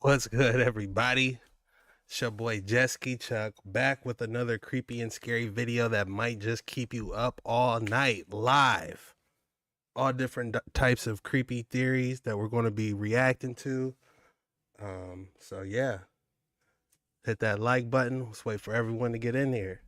What's good, everybody? It's your boy Jesky Chuck back with another creepy and scary video that might just keep you up all night live. All different types of creepy theories that we're going to be reacting to. So yeah, hit that like button. Let's wait for everyone to get in here.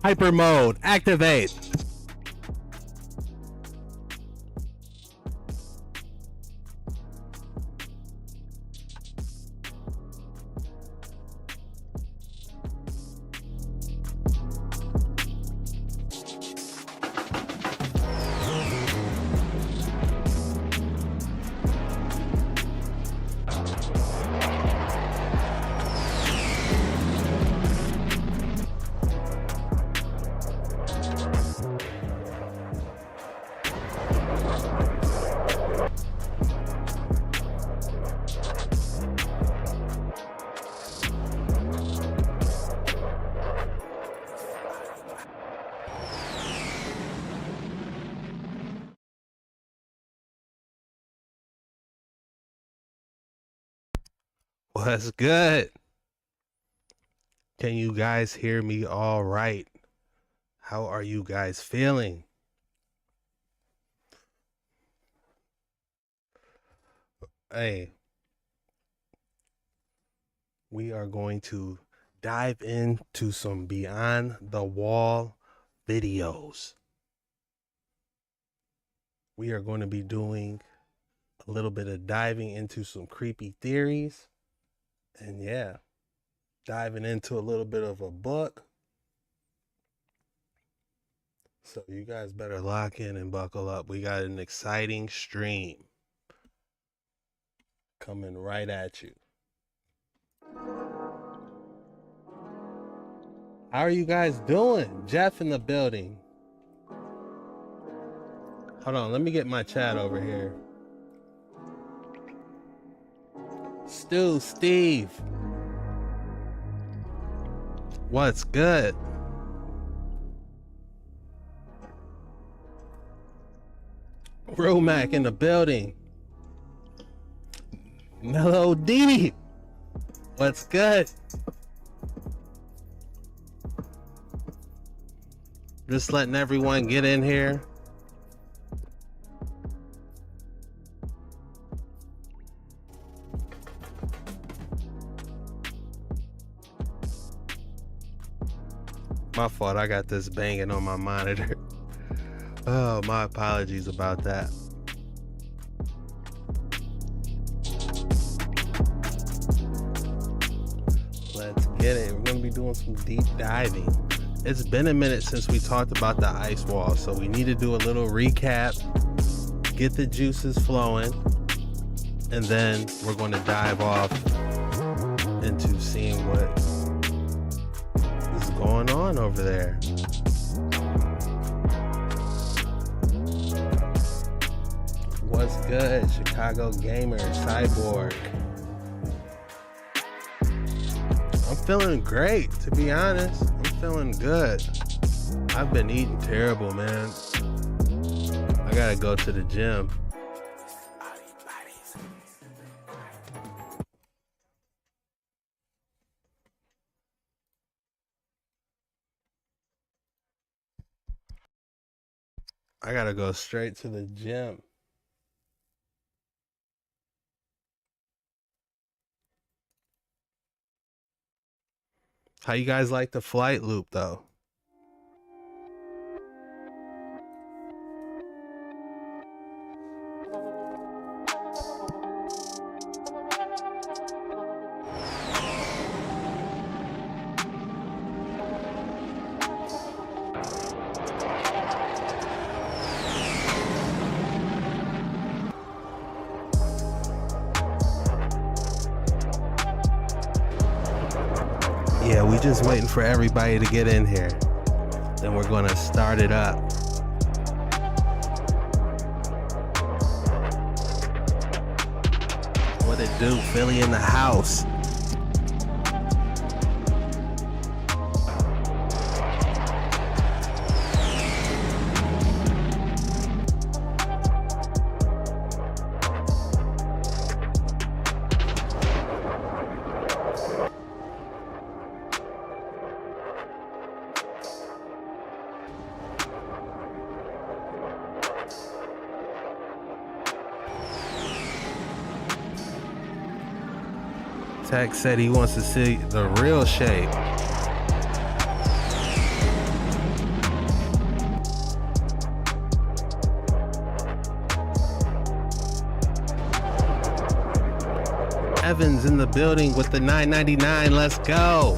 Hyper mode, activate. What's good? Can you guys hear me all right? How are you guys feeling? Hey, we are going to dive into some beyond the wall videos. We are going to be doing a little bit of diving into some creepy theories. And yeah, diving into a little bit of a book. So you guys better lock in and buckle up. We got an exciting stream coming right at you. How are you guys doing? Jeff in the building. Hold on, let me get my chat over here. Stu, Steve. What's good? Romac in the building. Mellow D. What's good? Just letting everyone get in here. My fault, I got this banging on my monitor. Oh, my apologies about that. Let's get it. We're going to be doing some deep diving. It's been a minute since we talked about the ice wall, so we need to do a little recap, get the juices flowing, and then we're going to dive off into seeing what is going on over there. What's good, Chicago Gamer, Cyborg? I'm feeling great, to be honest. I'm feeling good. I've been eating terrible, man. I gotta go to the gym. I gotta go straight to the gym. How you guys like the flight loop though? Yeah, we just waiting for everybody to get in here. Then we're gonna start it up. What it do? Philly in the house. Tech said he wants to see the real shape. Evans in the building with the $9.99. Let's go.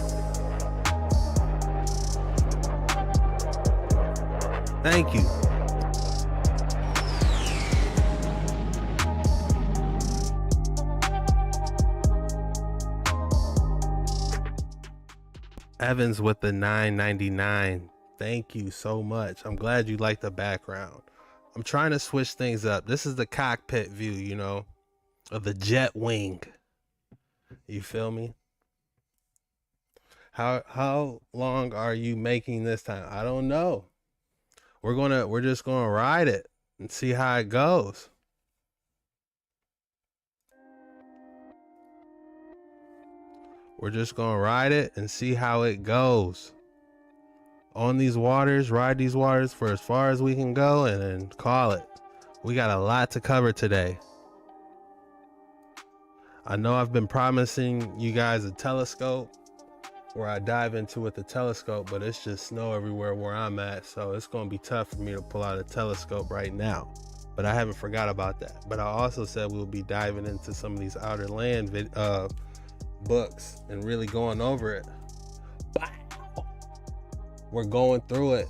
Thank you. Evans with the $9.99. Thank you so much. I'm glad you like the background. I'm trying to switch things up. This is the cockpit view, you know, of the jet wing. You feel me? How long are you making this time? I don't know. We're just gonna ride it and see how it goes. We're just gonna ride it and see how it goes. On these waters, ride these waters for as far as we can go and then call it. We got a lot to cover today. I know I've been promising you guys a telescope where I dive into with the telescope, but it's just snow everywhere where I'm at, so it's gonna be tough for me to pull out a telescope right now. But I haven't forgot about that. But I also said we'll be diving into some of these outer land books and really going over it. Wow. We're going through it.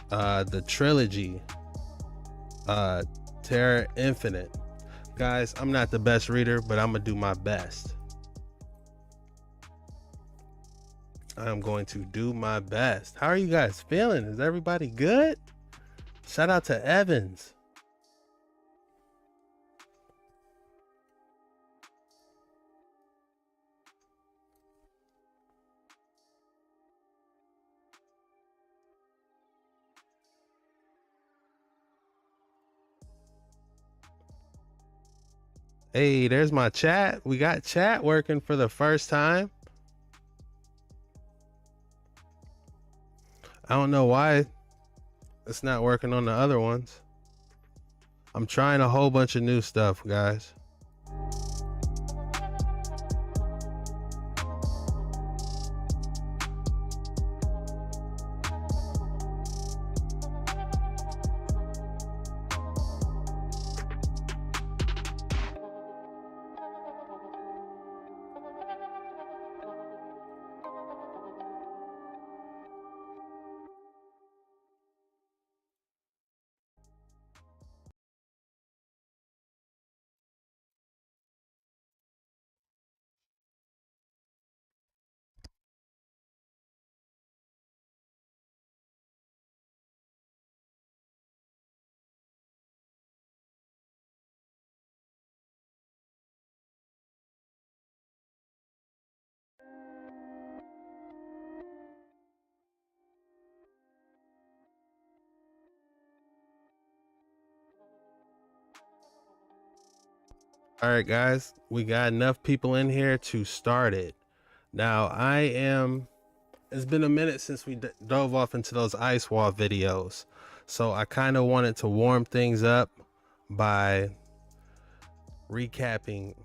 The trilogy, Terra Infinite. Guys, I'm not the best reader, but I'm gonna do my best. I'm going to do my best. How are you guys feeling? Is everybody good? Shout out to Evans. Hey, there's my chat. We got chat working for the first time. I don't know why it's not working on the other ones. I'm trying a whole bunch of new stuff, guys. All right, guys, we got enough people in here to start it. Now, it's been a minute since we dove off into those ice wall videos. So I kind of wanted to warm things up by recapping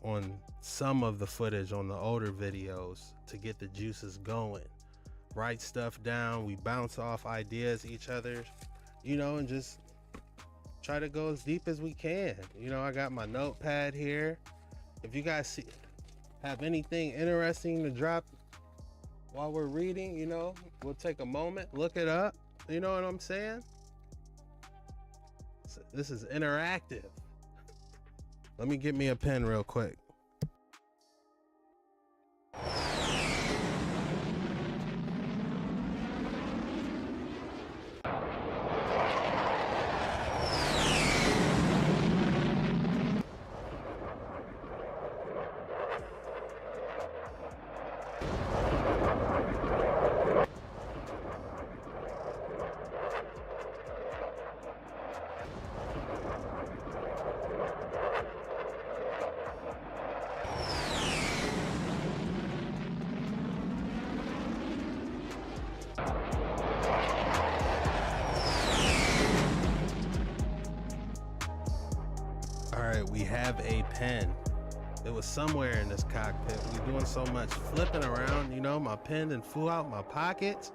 on some of the footage on the older videos to get the juices going. Write stuff down, we bounce off ideas each other, you know, and just try to go as deep as we can. You know, I got my notepad here. If you guys have anything interesting to drop while we're reading, you know, we'll take a moment, look it up. You know what I'm saying? So this is interactive. Let me get me a pen real quick. We have a pen. It was somewhere in this cockpit. We're doing so much flipping around, you know, my pen done flew out my pockets.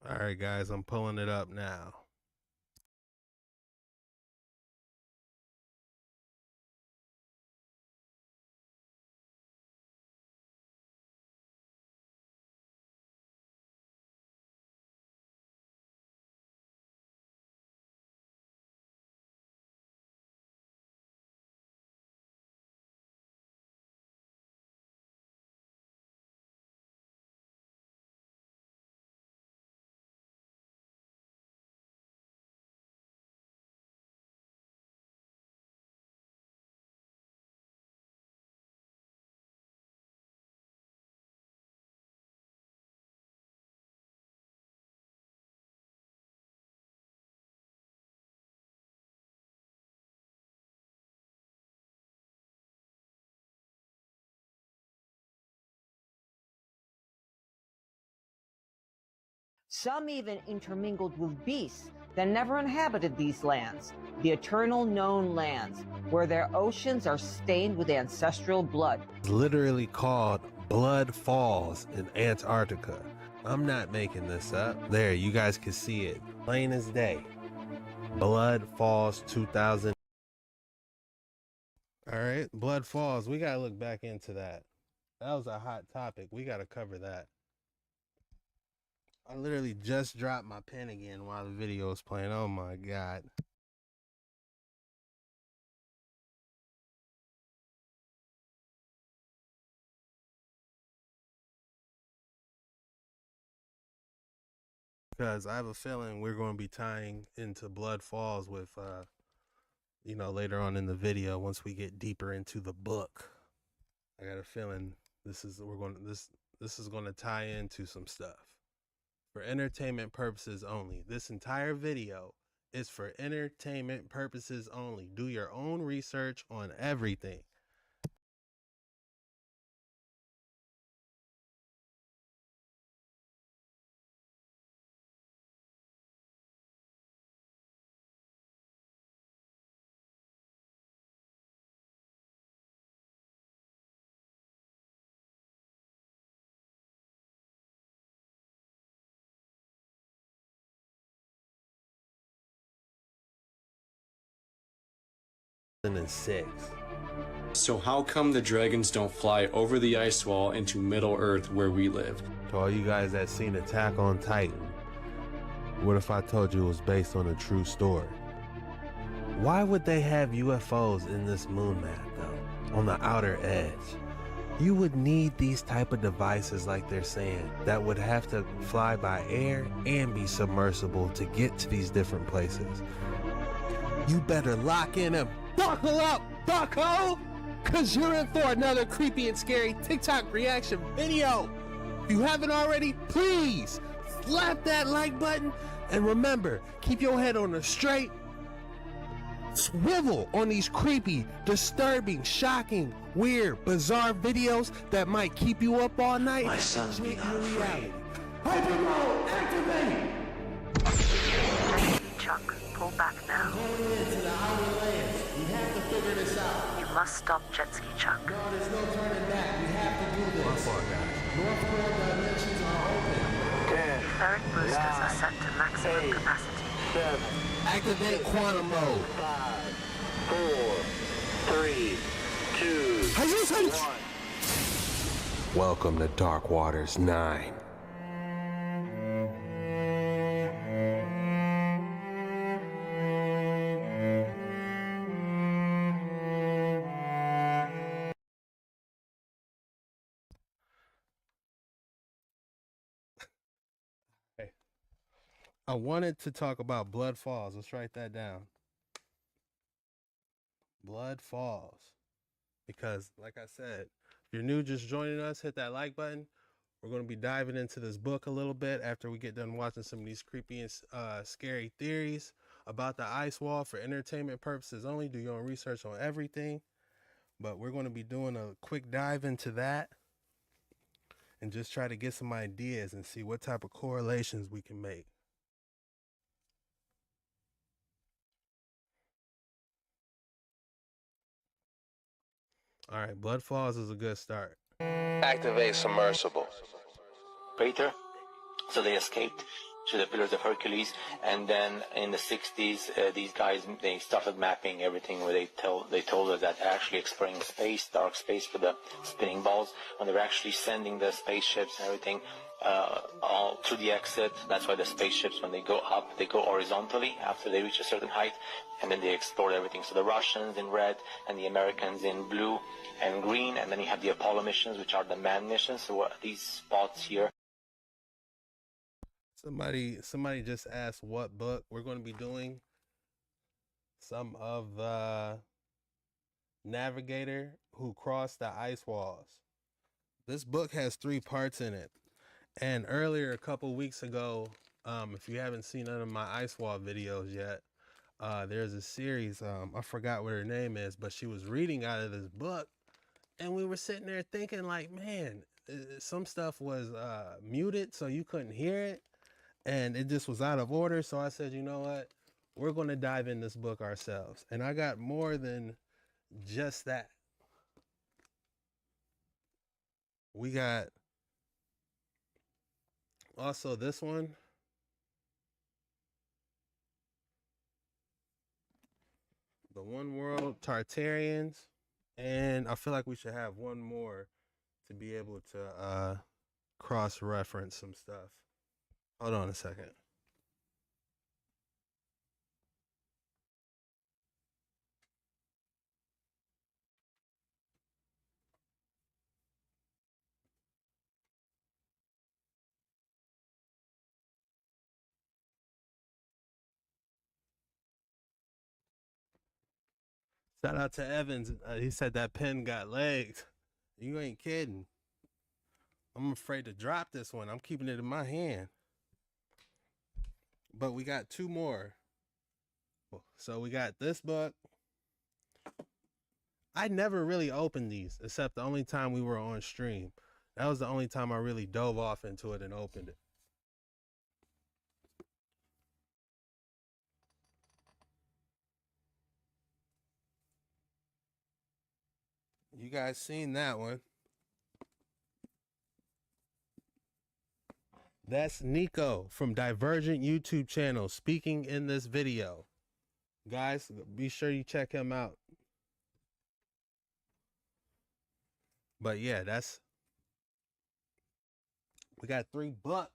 All right, guys, I'm pulling it up now. Some even intermingled with beasts that never inhabited these lands, the eternal known lands, where their oceans are stained with ancestral blood. It's literally called Blood Falls in Antarctica. I'm not making this up. There, you guys can see it, plain as day. Blood Falls 2000. All right, Blood Falls, we gotta look back into that. That was a hot topic. We gotta cover that. I literally just dropped my pen again while the video was playing. Oh my God. Because I have a feeling we're going to be tying into Blood Falls with, you know, later on in the video once we get deeper into the book. I got a feeling this is going to tie into some stuff. For entertainment purposes only. This entire video is for entertainment purposes only. Do your own research on everything. And 6. So how come the dragons don't fly over the ice wall into Middle Earth where we live? To all you guys that seen Attack on Titan, what if I told you it was based on a true story? Why would they have UFOs in this moon map though, on the outer edge? You would need these type of devices like they're saying that would have to fly by air and be submersible to get to these different places. You better lock in and buckle up, bucko! Cause you're in for another creepy and scary TikTok reaction video. If you haven't already, please slap that like button, and remember, keep your head on a straight swivel on these creepy, disturbing, shocking, weird, bizarre videos that might keep you up all night. My son's being unafraid. Hyper mode, activate! Chuck, pull back now. Going into the outer lands. We have to figure this out. You must stop jet ski, Chuck. No, there's no turning back. We have to do this. North Pole dimensions are open. Etheric boosters are set to maximum capacity. 7, Activate quantum mode. 5, 4, 3, 2, 1. Welcome to Dark Waters 9. I wanted to talk about Blood Falls. Let's write that down. Blood Falls. Because, like I said, if you're new just joining us, hit that like button. We're going to be diving into this book a little bit after we get done watching some of these creepy and scary theories about the ice wall for entertainment purposes only. Do your own research on everything. But we're going to be doing a quick dive into that and just try to get some ideas and see what type of correlations we can make. All right, Blood Falls is a good start. Activate submersible. Crater. So they escaped to the Pillars of Hercules, and then in the 60s, these guys, they started mapping everything where they told us that they're actually exploring space, dark space with the spinning balls, when they were actually sending the spaceships and everything all through the exit. That's why the spaceships, when they go up, they go horizontally after they reach a certain height, and then they explore everything. So the Russians in red and the Americans in blue and green, and then you have the Apollo missions, which are the manned missions. So these spots here. Somebody just asked what book we're going to be doing. Some of the navigator who crossed the ice walls. This book has 3 parts in it. And earlier, a couple weeks ago, if you haven't seen none of my ice wall videos yet, there's a series, I forgot what her name is, but she was reading out of this book, and we were sitting there thinking like, man, some stuff was muted so you couldn't hear it, and it just was out of order. So I said, you know what, we're going to dive in this book ourselves. And I got more than just that. We got also this one. The One World Tartarians. And I feel like we should have one more to be able to cross-reference some stuff. Hold on a second. Shout out to Evans. He said that pen got legs. You ain't kidding. I'm afraid to drop this one. I'm keeping it in my hand. But we got 2 more. So we got this book. I never really opened these except the only time we were on stream. That was the only time I really dove off into it and opened it. You guys seen that one? That's Nico from Divergent YouTube channel speaking in this video. Guys, be sure you check him out. But yeah, we got 3 books.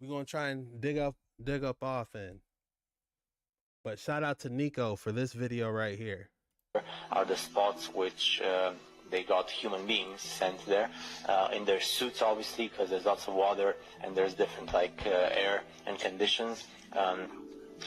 We're gonna try and dig up off in. But shout out to Nico for this video right here. Are the spots which they got human beings sent there in their suits, obviously, because there's lots of water and there's different air and conditions.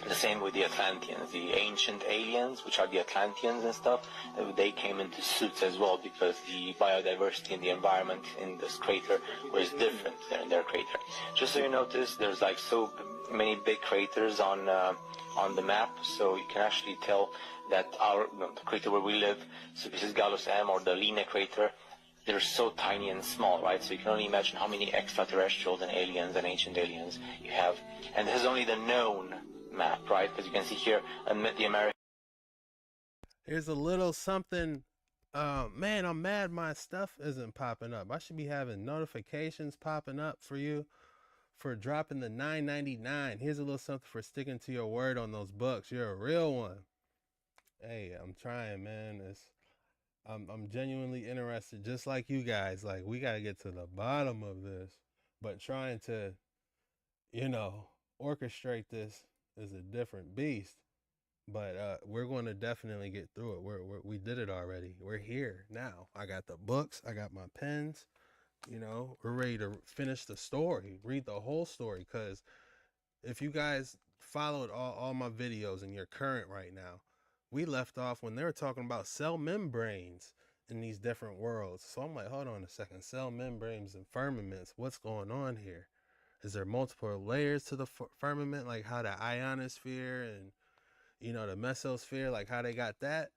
The same with the Atlanteans, the ancient aliens, which are the Atlanteans and stuff. They came into suits as well because the biodiversity in the environment in this crater was different than in their crater. Just so you notice, there's like so many big craters on the map, so you can actually tell that the crater where we live, so this is Galus M or the Lina crater, they're so tiny and small, right? So you can only imagine how many extraterrestrials and aliens and ancient aliens you have. And this is only the known map, right? Because you can see here, the American. Here's a little something. Man, I'm mad my stuff isn't popping up. I should be having notifications popping up for you for dropping the $9.99. Here's a little something for sticking to your word on those books. You're a real one. Hey, I'm trying, man. I'm genuinely interested, just like you guys. Like, we got to get to the bottom of this. But trying to, orchestrate this is a different beast. But we're going to definitely get through it. We did it already. We're here now. I got the books. I got my pens. We're ready to finish the story, read the whole story. Because if you guys followed all my videos and you're current right now, we left off when they were talking about cell membranes in these different worlds. So I'm like, hold on a second. Cell membranes and firmaments. What's going on here? Is there multiple layers to the firmament, like how the ionosphere and the mesosphere, like how they got that?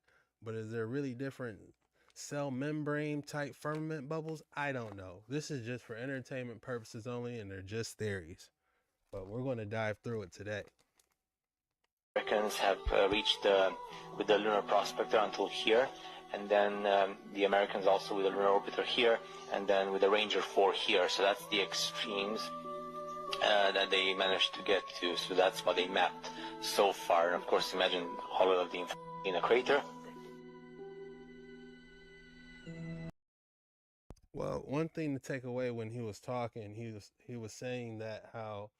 But is there really different cell membrane type firmament bubbles? I don't know. This is just for entertainment purposes only, and they're just theories. But we're going to dive through it today. Americans have reached with the lunar prospector until here, and then the Americans also with the lunar orbiter here, and then with the Ranger 4 here. So that's the extremes that they managed to get to. So that's what they mapped so far. And of course, imagine all of the in a crater. Well, one thing to take away when he was talking, he was saying that how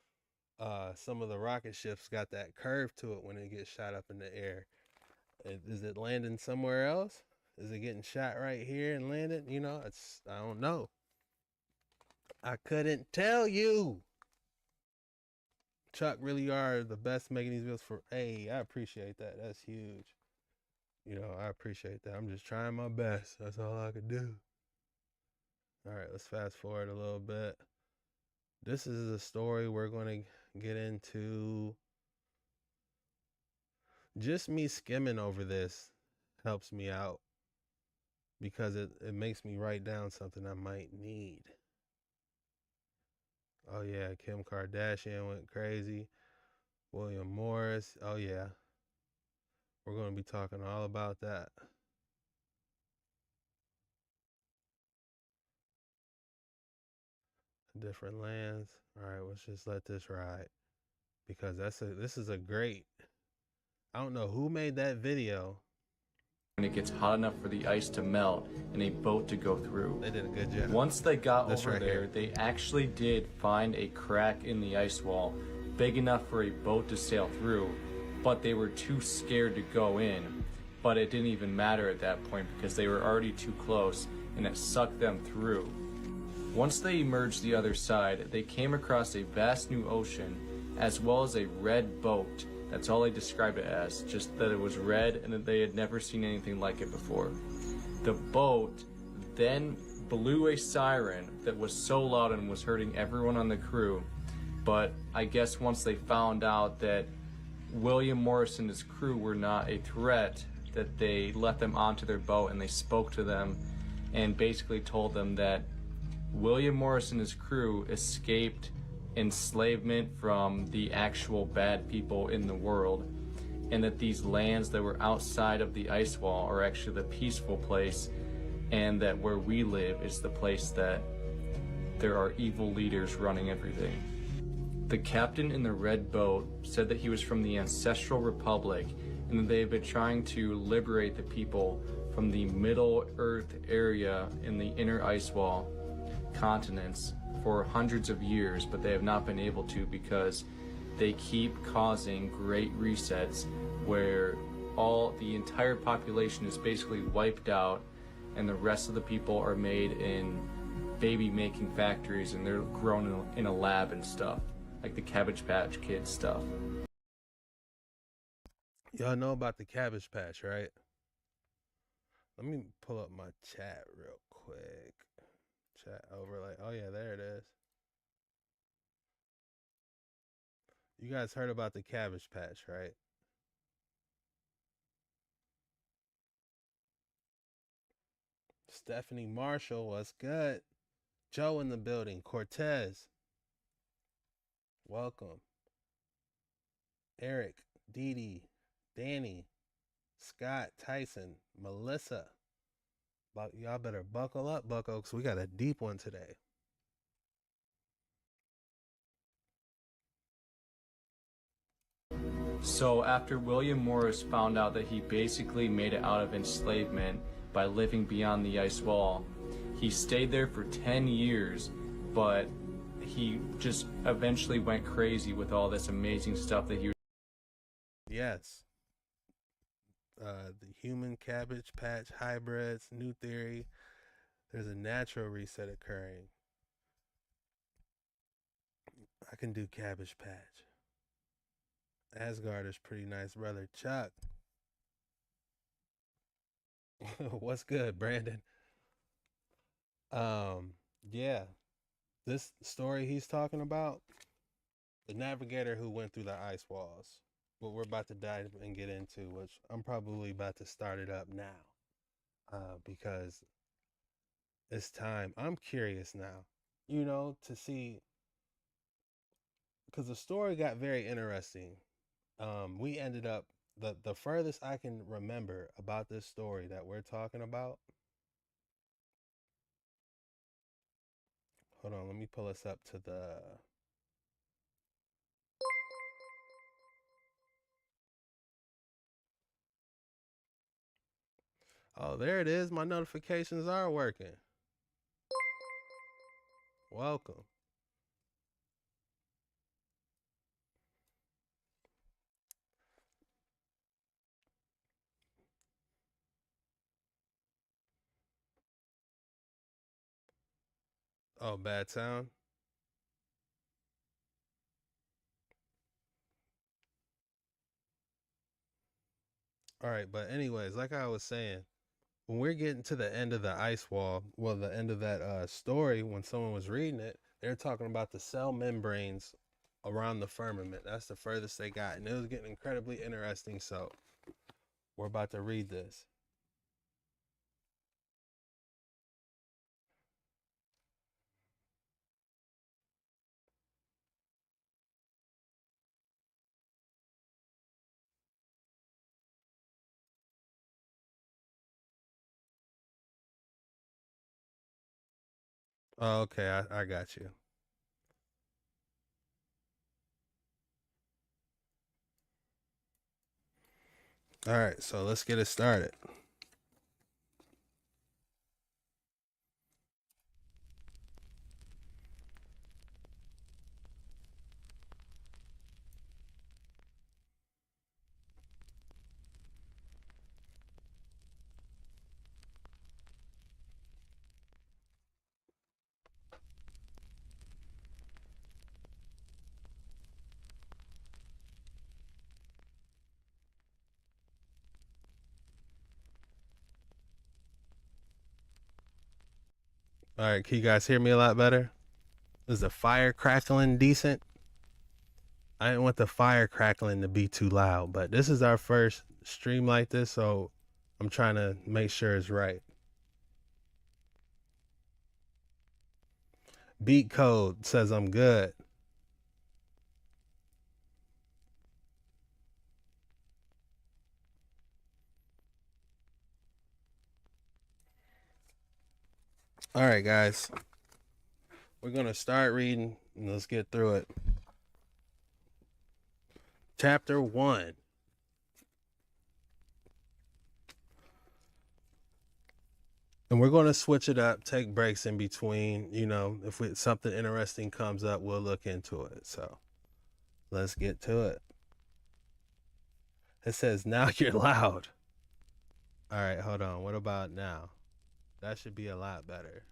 some of the rocket ships got that curve to it when it gets shot up in the air. Is it landing somewhere else? Is it getting shot right here and landed? I don't know. I couldn't tell you. Chuck, really are the best making these videos for. Hey, I appreciate that. That's huge. I appreciate that. I'm just trying my best. That's all I could do. All right, let's fast forward a little bit. This is a story we're going to get into. Just me skimming over this helps me out because it makes me write down something I might need. Oh yeah, Kim Kardashian went crazy. William Morris. Oh yeah. We're going to be talking all about that. Different lands. All right, let's just let this ride because this is a great. I don't know who made that video. When it gets hot enough for the ice to melt and a boat to go through. They did a good job. Once they got over right there, here. they actually did find a crack in the ice wall big enough for a boat to sail through, but they were too scared to go in. But it didn't even matter at that point because they were already too close and it sucked them through. Once they emerged the other side, they came across a vast new ocean as well as a red boat. That's all they described it as, just that it was red and that they had never seen anything like it before. The boat then blew a siren that was so loud and was hurting everyone on the crew. But I guess once they found out that William Morris and his crew were not a threat, that they let them onto their boat and they spoke to them and basically told them that William Morris and his crew escaped enslavement from the actual bad people in the world, and that these lands that were outside of the ice wall are actually the peaceful place, and that where we live is the place that there are evil leaders running everything. The captain in the red boat said that he was from the Ancestral Republic and that they have been trying to liberate the people from the Middle Earth area in the inner ice wall continents for hundreds of years, but they have not been able to because they keep causing great resets where the entire population is basically wiped out and the rest of the people are made in baby making factories and they're grown in a lab and stuff, like the Cabbage Patch Kids stuff. Y'all know about the Cabbage Patch, right? Let me pull up my chat real quick. Chat overlay. Oh yeah, there it is. You guys heard about the Cabbage Patch, right? Stephanie Marshall, what's good? Joe in the building. Cortez, welcome. Eric, Dee Dee, Danny, Scott, Tyson, Melissa. Y'all better buckle up, bucko, because we got a deep one today. So after William Morris found out that he basically made it out of enslavement by living beyond the ice wall, he stayed there for 10 years, but he just eventually went crazy with all this amazing stuff that he was. Yes. The human Cabbage Patch hybrids, new theory. There's a natural reset occurring. I can do Cabbage Patch. Asgard is pretty nice, brother. Chuck. What's good, Brandon? Yeah. This story he's talking about, the navigator who went through the ice walls. What we're about to dive and get into, which I'm probably about to start it up now. Because it's time. I'm curious now, to see, because the story got very interesting. We ended up, the furthest I can remember about this story that we're talking about. Hold on, let me pull us up to the. Oh, there it is. My notifications are working. Welcome. Oh, bad sound. All right, but anyways, like I was saying, when we're getting to the end of the ice wall, well, the end of that story, when someone was reading it, they're talking about the cell membranes around the firmament. That's the furthest they got, and it was getting incredibly interesting. So we're about to read this. Oh, okay, I got you. All right, so let's get it started. All right, can you guys hear me a lot better? Is the fire crackling decent? I didn't want the fire crackling to be too loud, but this is our first stream like this, so I'm trying to make sure it's right. Beat code says I'm good. All right, guys. We're going to start reading and let's get through it. Chapter 1. And we're going to switch it up, take breaks in between. If something interesting comes up, we'll look into it. So let's get to it. It says, now you're loud. All right, hold on. What about now? That should be a lot better.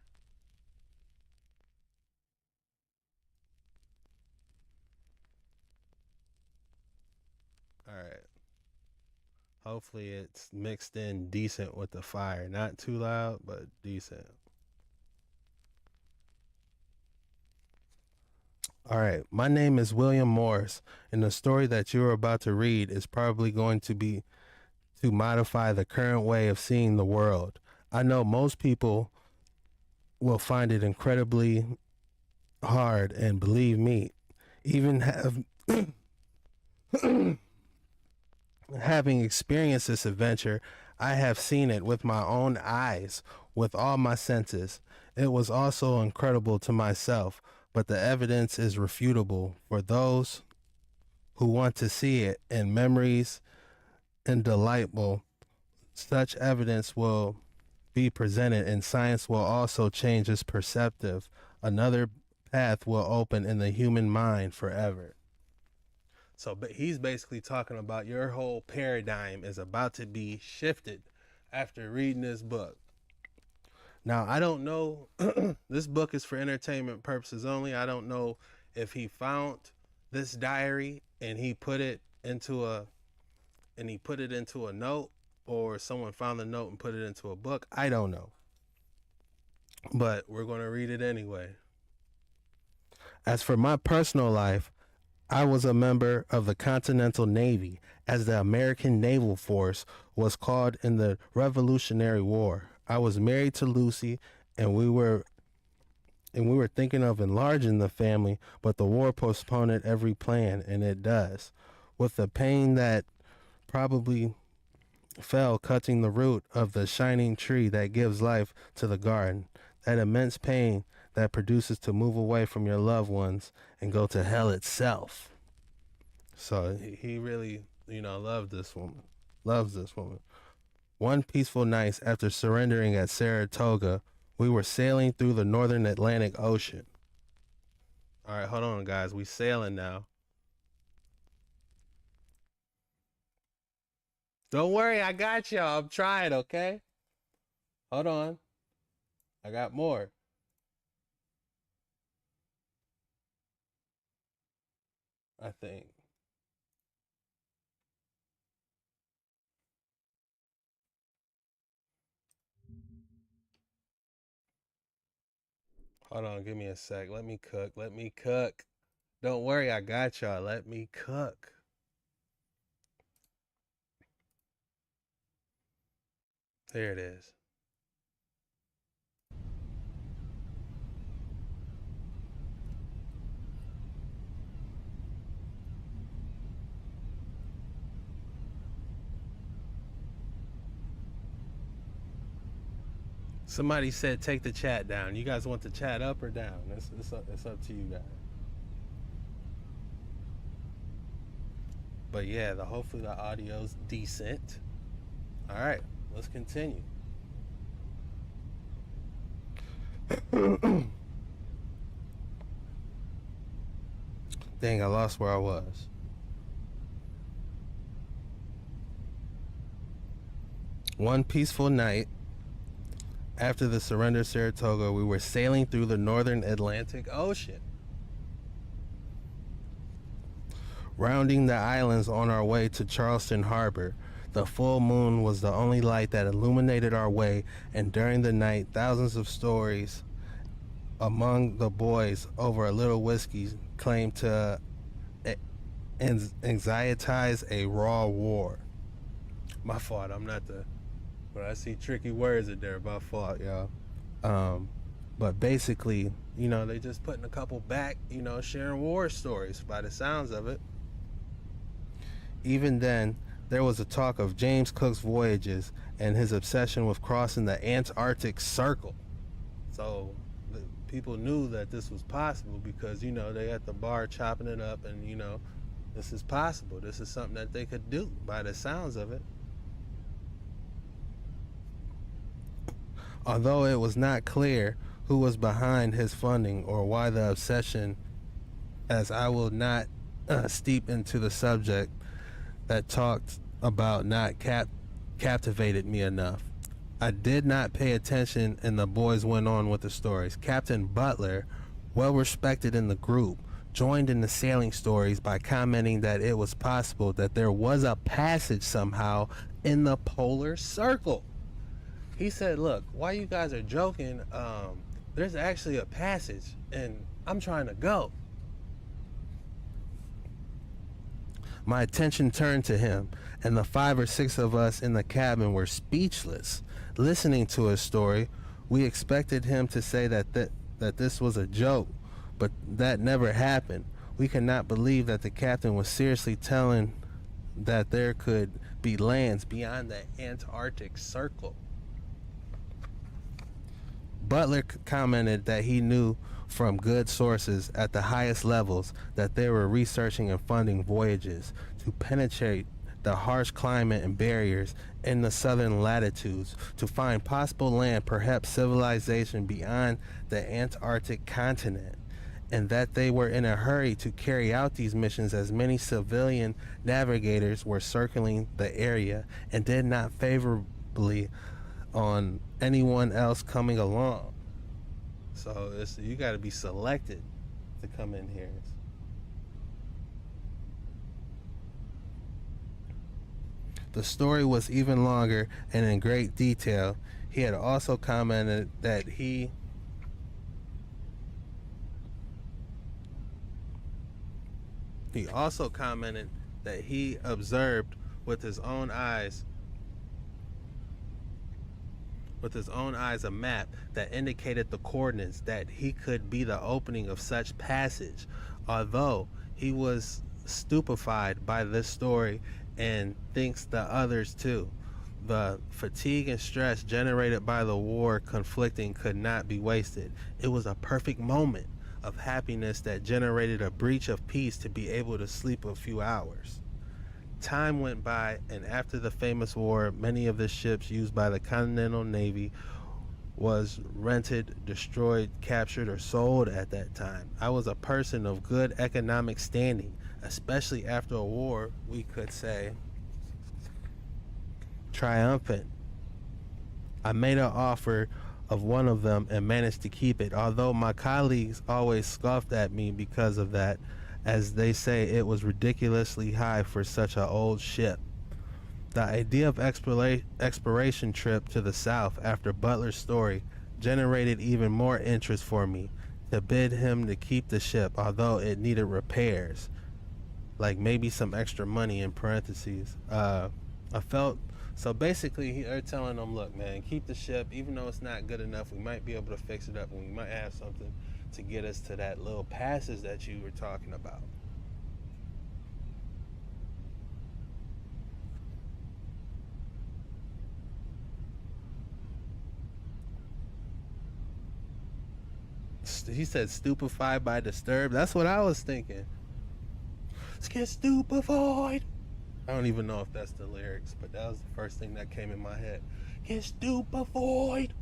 All right. Hopefully it's mixed in decent with the fire. Not too loud, but decent. All right. My name is William Morris, and the story that you're about to read is probably going to be to modify the current way of seeing the world. I know most people will find it incredibly hard, and believe me, even having experienced this adventure, I have seen it with my own eyes, with all my senses. It was also incredible to myself, but the evidence is refutable for those who want to see it, and memories and delightful. Such evidence will be presented, and science will also change its perspective. Another path will open in the human mind forever. So but he's basically talking about your whole paradigm is about to be shifted after reading this book. Now, I don't know, this book is for entertainment purposes only. I don't know if he found this diary and he put it into a note, or someone found the note and put it into a book. I don't know. But we're going to read it anyway. As for my personal life, I was a member of the Continental Navy, as the American Naval Force was called in the Revolutionary War. I was married to Lucy, and we were thinking of enlarging the family, but the war postponed every plan, and it does. With the pain that probably fell cutting the root of the shining tree that gives life to the garden, that immense pain that produces to move away from your loved ones and go to hell itself. So he really, loves this woman. One peaceful night after surrendering at Saratoga, we were sailing through the northern Atlantic Ocean. All right, hold on, guys. We sailing now. Don't worry, I got y'all. I'm trying, okay? Hold on. I got more. I think. Hold on, give me a sec. Let me cook. Don't worry, I got y'all. Let me cook. There it is. Somebody said take the chat down. You guys want the chat up or down? It's up to you guys. But yeah, hopefully the audio's decent. All right, let's continue. Dang, I lost where I was. One peaceful night after the surrender of Saratoga, we were sailing through the northern Atlantic Ocean, rounding the islands on our way to Charleston Harbor. The full moon was the only light that illuminated our way, and during the night, thousands of stories among the boys over a little whiskey claimed to anxietize a raw war. My fault, but I see tricky words in there. My fault, y'all. But basically, they just putting a couple back, sharing war stories by the sounds of it. Even then, there was a talk of James Cook's voyages and his obsession with crossing the Antarctic Circle. So people knew that this was possible because, they at the bar chopping it up, and, this is possible. This is something that they could do by the sounds of it. Although it was not clear who was behind his funding or why the obsession, as I will not steep into the subject that talked about not captivated me enough. I did not pay attention, and the boys went on with the stories. Captain Butler, well respected in the group, joined in the sailing stories by commenting that it was possible that there was a passage somehow in the polar circle. He said, look, while you guys are joking, there's actually a passage and I'm trying to go. My attention turned to him, and the 5 or 6 of us in the cabin were speechless, listening to his story. We expected him to say that this was a joke, but that never happened. We could not believe that the captain was seriously telling that there could be lands beyond the Antarctic Circle. Butler commented that he knew from good sources at the highest levels that they were researching and funding voyages to penetrate the harsh climate and barriers in the southern latitudes to find possible land, perhaps civilization beyond the Antarctic continent, and that they were in a hurry to carry out these missions as many civilian navigators were circling the area and did not favorably on anyone else coming along. So you got to be selected to come in here. The story was even longer and in great detail. He had also commented that he observed with his own eyes a map that indicated the coordinates that he could be the opening of such passage. Although he was stupefied by this story and thinks the others too. The fatigue and stress generated by the war conflicting could not be wasted. It was a perfect moment of happiness that generated a breach of peace to be able to sleep a few hours. Time went by, and after the famous war, many of the ships used by the Continental Navy was rented, destroyed, captured, or sold at that time. I was a person of good economic standing, especially after a war, we could say, triumphant. I made an offer of one of them and managed to keep it, although my colleagues always scoffed at me because of that, as they say it was ridiculously high for such an old ship. The idea of exploration trip to the south after Butler's story generated even more interest for me, to bid him to keep the ship, although it needed repairs, like maybe some extra money in parentheses. So basically they're telling him, look man, keep the ship, even though it's not good enough, we might be able to fix it up and we might have something to get us to that little passage that you were talking about. He said stupefied by disturbed. That's what I was thinking. Let's get stupefied. I don't even know if that's the lyrics, but that was the first thing that came in my head. Get stupefied.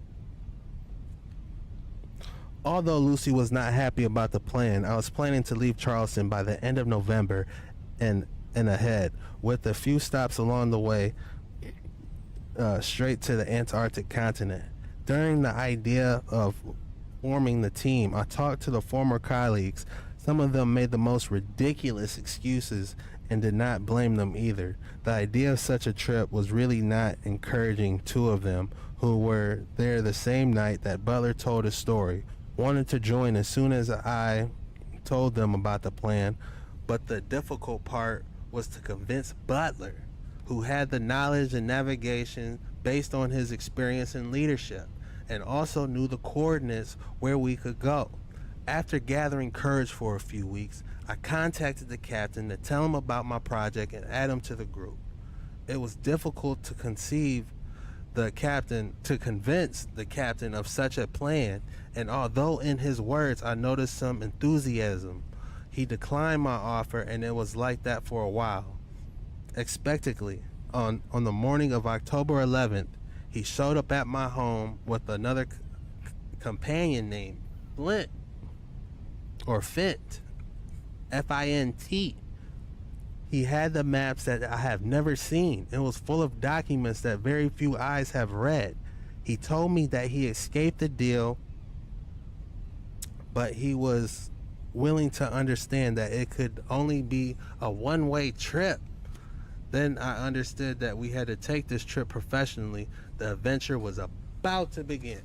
Although Lucy was not happy about the plan, I was planning to leave Charleston by the end of November and ahead, with a few stops along the way, straight to the Antarctic continent. During the idea of forming the team, I talked to the former colleagues. Some of them made the most ridiculous excuses and did not blame them either. The idea of such a trip was really not encouraging. 2 of them, who were there the same night that Butler told his story, wanted to join as soon as I told them about the plan, but the difficult part was to convince Butler, who had the knowledge and navigation based on his experience in leadership, and also knew the coordinates where we could go. After gathering courage for a few weeks, I contacted the captain to tell him about my project and add him to the group. It was difficult to convince the captain of such a plan, and although in his words I noticed some enthusiasm, he declined my offer, and it was like that for a while. Expectedly, on the morning of October 11th, he showed up at my home with another companion named Flint, or Fint, F-I-N-T. He had the maps that I have never seen. It was full of documents that very few eyes have read. He told me that he escaped the deal, but he was willing to understand that it could only be a one-way trip. Then I understood that we had to take this trip professionally. The adventure was about to begin.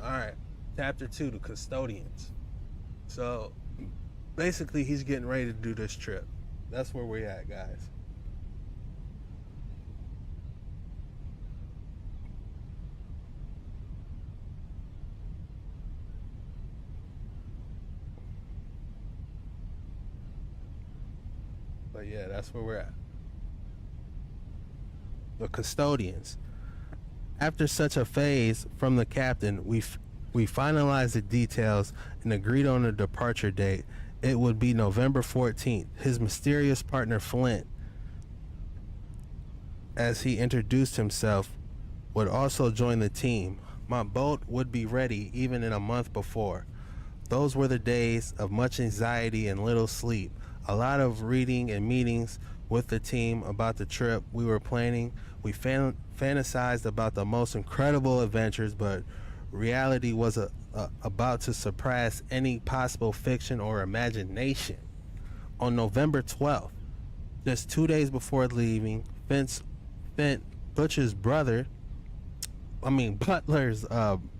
All right, chapter 2, the custodians. So basically he's getting ready to do this trip. That's where we're at, guys. But yeah, that's where we're at. The custodians. After such a phase from the captain, we finalized the details and agreed on a departure date. It would be November 14th. His mysterious partner Flint, as he introduced himself, would also join the team. My boat would be ready even in a month before. Those were the days of much anxiety and little sleep. A lot of reading and meetings with the team about the trip we were planning. We fantasized about the most incredible adventures, but reality was about to surpass any possible fiction or imagination. On November 12th, just 2 days before leaving, Butcher's Butler's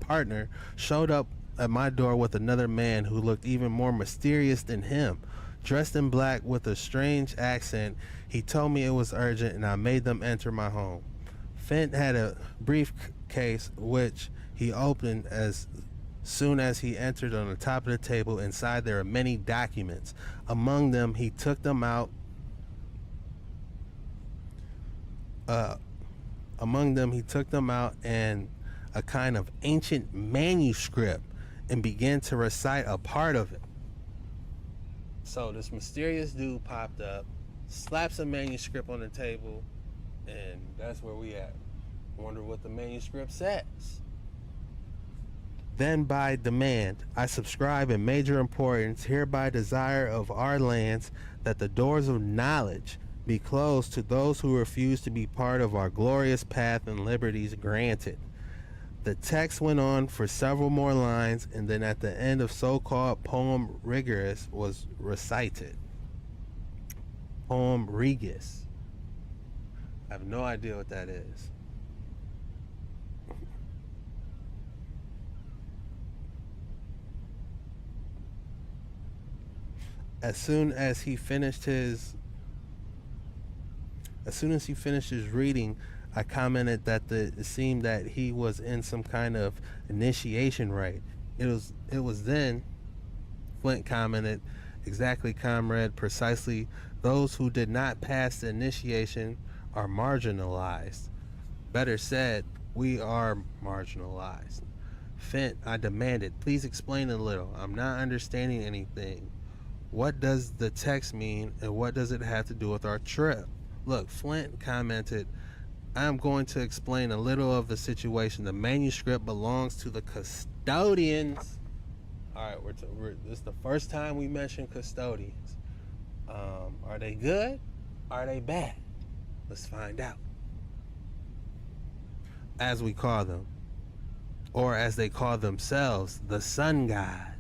partner showed up at my door with another man who looked even more mysterious than him. Dressed in black with a strange accent, he told me it was urgent and I made them enter my home. Fent had a briefcase which he opened as soon as he entered. On the top of the table. Inside there are many documents. Among them he took them out and a kind of ancient manuscript and began to recite a part of it. So this mysterious dude popped up, slaps a manuscript on the table, and that's where we at. Wonder what the manuscript says. Then by demand, I subscribe in major importance, hereby desire of our lands that the doors of knowledge be closed to those who refuse to be part of our glorious path and liberties granted. The text went on for several more lines, and then at the end of so-called poem rigorous was recited. Poem regis. I have no idea what that is. As soon as he finished his reading, I commented that it seemed that he was in some kind of initiation rite. It was then Flint commented, exactly, comrade, precisely. Those who did not pass the initiation are marginalized. Better said, we are marginalized. Fent, I demanded, please explain a little. I'm not understanding anything. What does the text mean, and what does it have to do with our trip? Look, Flint commented, I'm going to explain a little of the situation. The manuscript belongs to the custodians. All right, this is the first time we mention custodians. Are they good? Are they bad? Let's find out. As we call them, or as they call themselves, the sun god.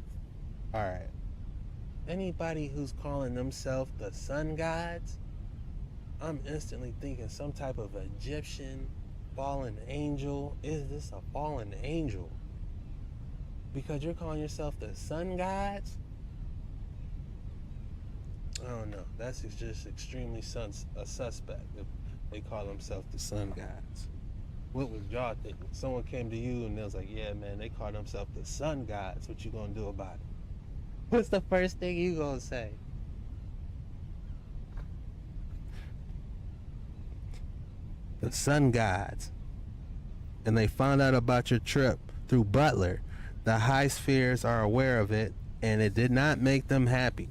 All right. Anybody who's calling themselves the sun gods, I'm instantly thinking some type of Egyptian fallen angel. Is this a fallen angel? Because you're calling yourself the sun gods? I don't know. That's just extremely a suspect if they call themselves the sun gods. What was y'all thinking? Someone came to you and they was like, yeah, man, they call themselves the sun gods. What you gonna do about it? What's the first thing you gonna say? The sun gods. And they found out about your trip through Butler. The high spheres are aware of it, and it did not make them happy.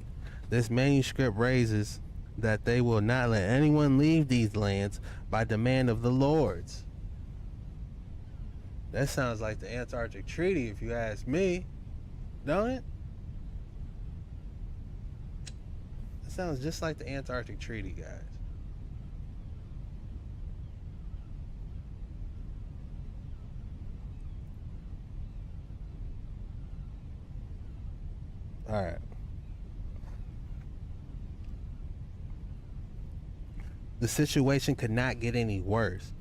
This manuscript raises that they will not let anyone leave these lands by demand of the lords. That sounds like the Antarctic Treaty, if you ask me, don't it? That sounds just like the Antarctic Treaty, guys. All right. The situation could not get any worse.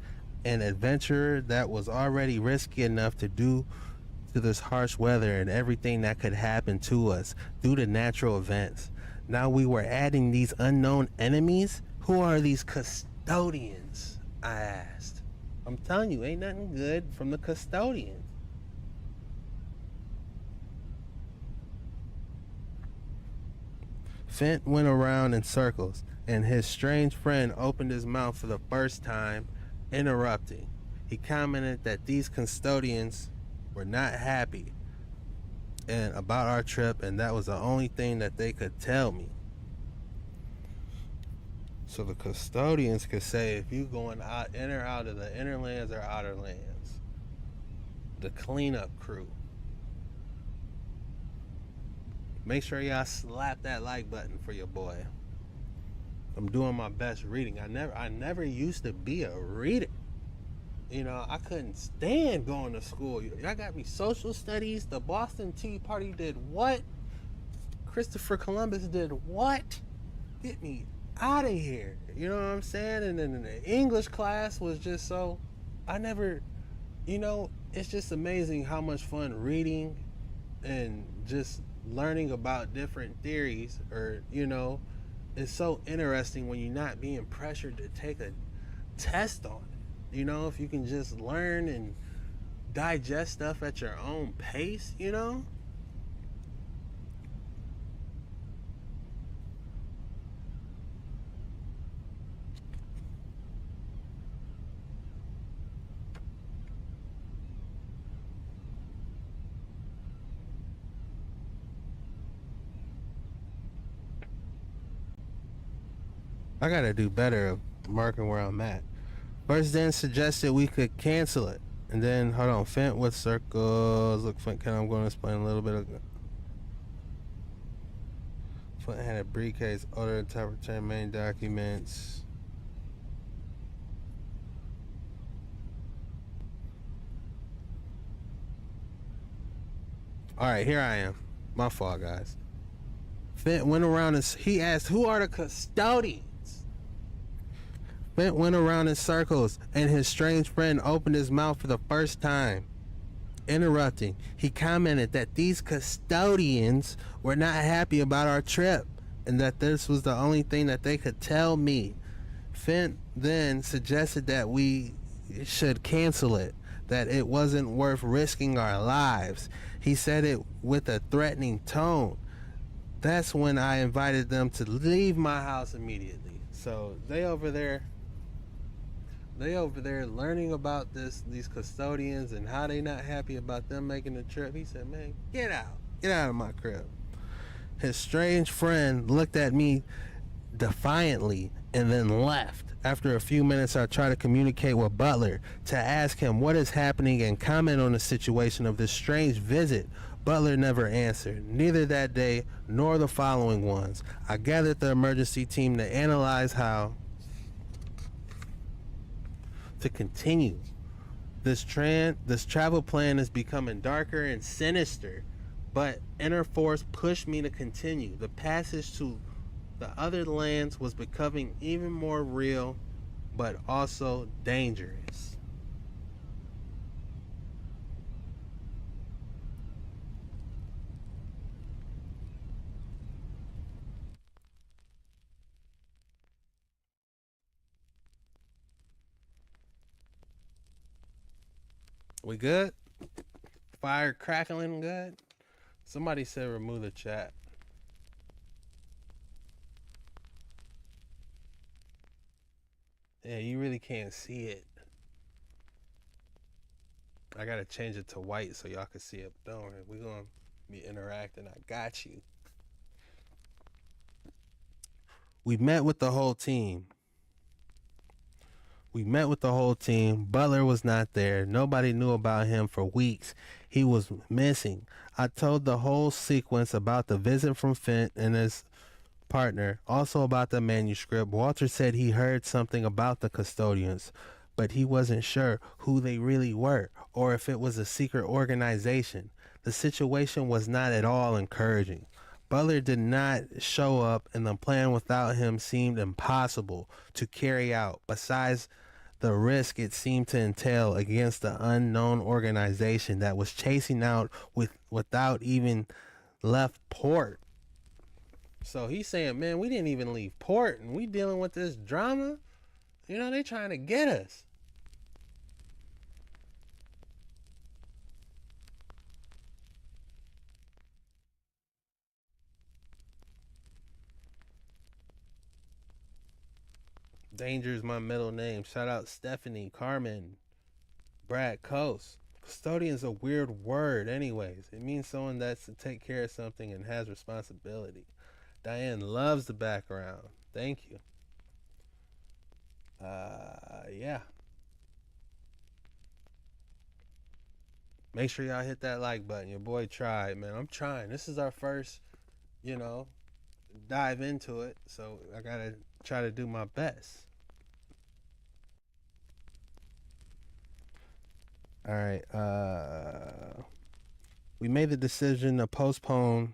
An adventurer that was already risky enough to do to this harsh weather and everything that could happen to us due to natural events. Now we were adding these unknown enemies. Who are these custodians? I asked. I'm telling you, ain't nothing good from the custodians. Fent went around in circles, and his strange friend opened his mouth for the first time, interrupting. He commented that these custodians were not happy and about our trip, and that was the only thing that they could tell me. So the custodians could say if you going out in or out of the inner lands or outer lands. The cleanup crew. Make sure y'all slap that like button for your boy. I'm doing my best reading. I never used to be a reader. You know, I couldn't stand going to school. Y'all got me social studies. The Boston Tea Party did what? Christopher Columbus did what? Get me out of here. You know what I'm saying? And then the English class was just so... I never... You know, it's just amazing how much fun reading and just learning about different theories, or, you know, it's so interesting when you're not being pressured to take a test on it. You know, if you can just learn and digest stuff at your own pace, you know? I gotta do better of marking where I'm at. First then suggested we could cancel it. And then, hold on, Fent with circles. Look, Fent, I'm going to explain a little bit of... Fent had a briefcase, order interpreter, main documents. Alright, here I am. My fault, guys. Fent went around and he asked, who are the custodians? Fent went around in circles, and his strange friend opened his mouth for the first time, interrupting. He commented that these custodians were not happy about our trip, and that this was the only thing that they could tell me. Fent then suggested that we should cancel it, that it wasn't worth risking our lives. He said it with a threatening tone. That's when I invited them to leave my house immediately. So they over there learning about these custodians and how they not happy about them making the trip. He said, man, get out of my crib. His strange friend looked at me defiantly and then left. After a few minutes, I tried to communicate with Butler to ask him what is happening and comment on the situation of this strange visit. Butler never answered, neither that day nor the following ones. I gathered the emergency team to analyze how to continue. This travel plan is becoming darker and sinister, but inner force pushed me to continue. The passage to the other lands was becoming even more real, but also dangerous. We good? Fire crackling good? Somebody said remove the chat. Yeah, you really can't see it. I gotta change it to white so y'all can see it. Don't worry, we're gonna be interacting. I got you. We met with the whole team. Butler was not there. Nobody knew about him for weeks. He was missing. I told the whole sequence about the visit from Fent and his partner, also about the manuscript. Walter said he heard something about the custodians, but he wasn't sure who they really were or if it was a secret organization. The situation was not at all encouraging. Butler did not show up, and the plan without him seemed impossible to carry out, besides the risk it seemed to entail against the unknown organization that was chasing out without even left port. So he's saying, man, we didn't even leave port, and we dealing with this drama. You know, they trying to get us. Danger is my middle name. Shout out Stephanie, Carmen, Brad Coast. Custodian's a weird word anyways. It means someone that's to take care of something and has responsibility. Diane loves the background. Thank you. Yeah. Make sure y'all hit that like button. Your boy tried, man. I'm trying. This is our first, dive into it. So I gotta try to do my best. All right. We made the decision to postpone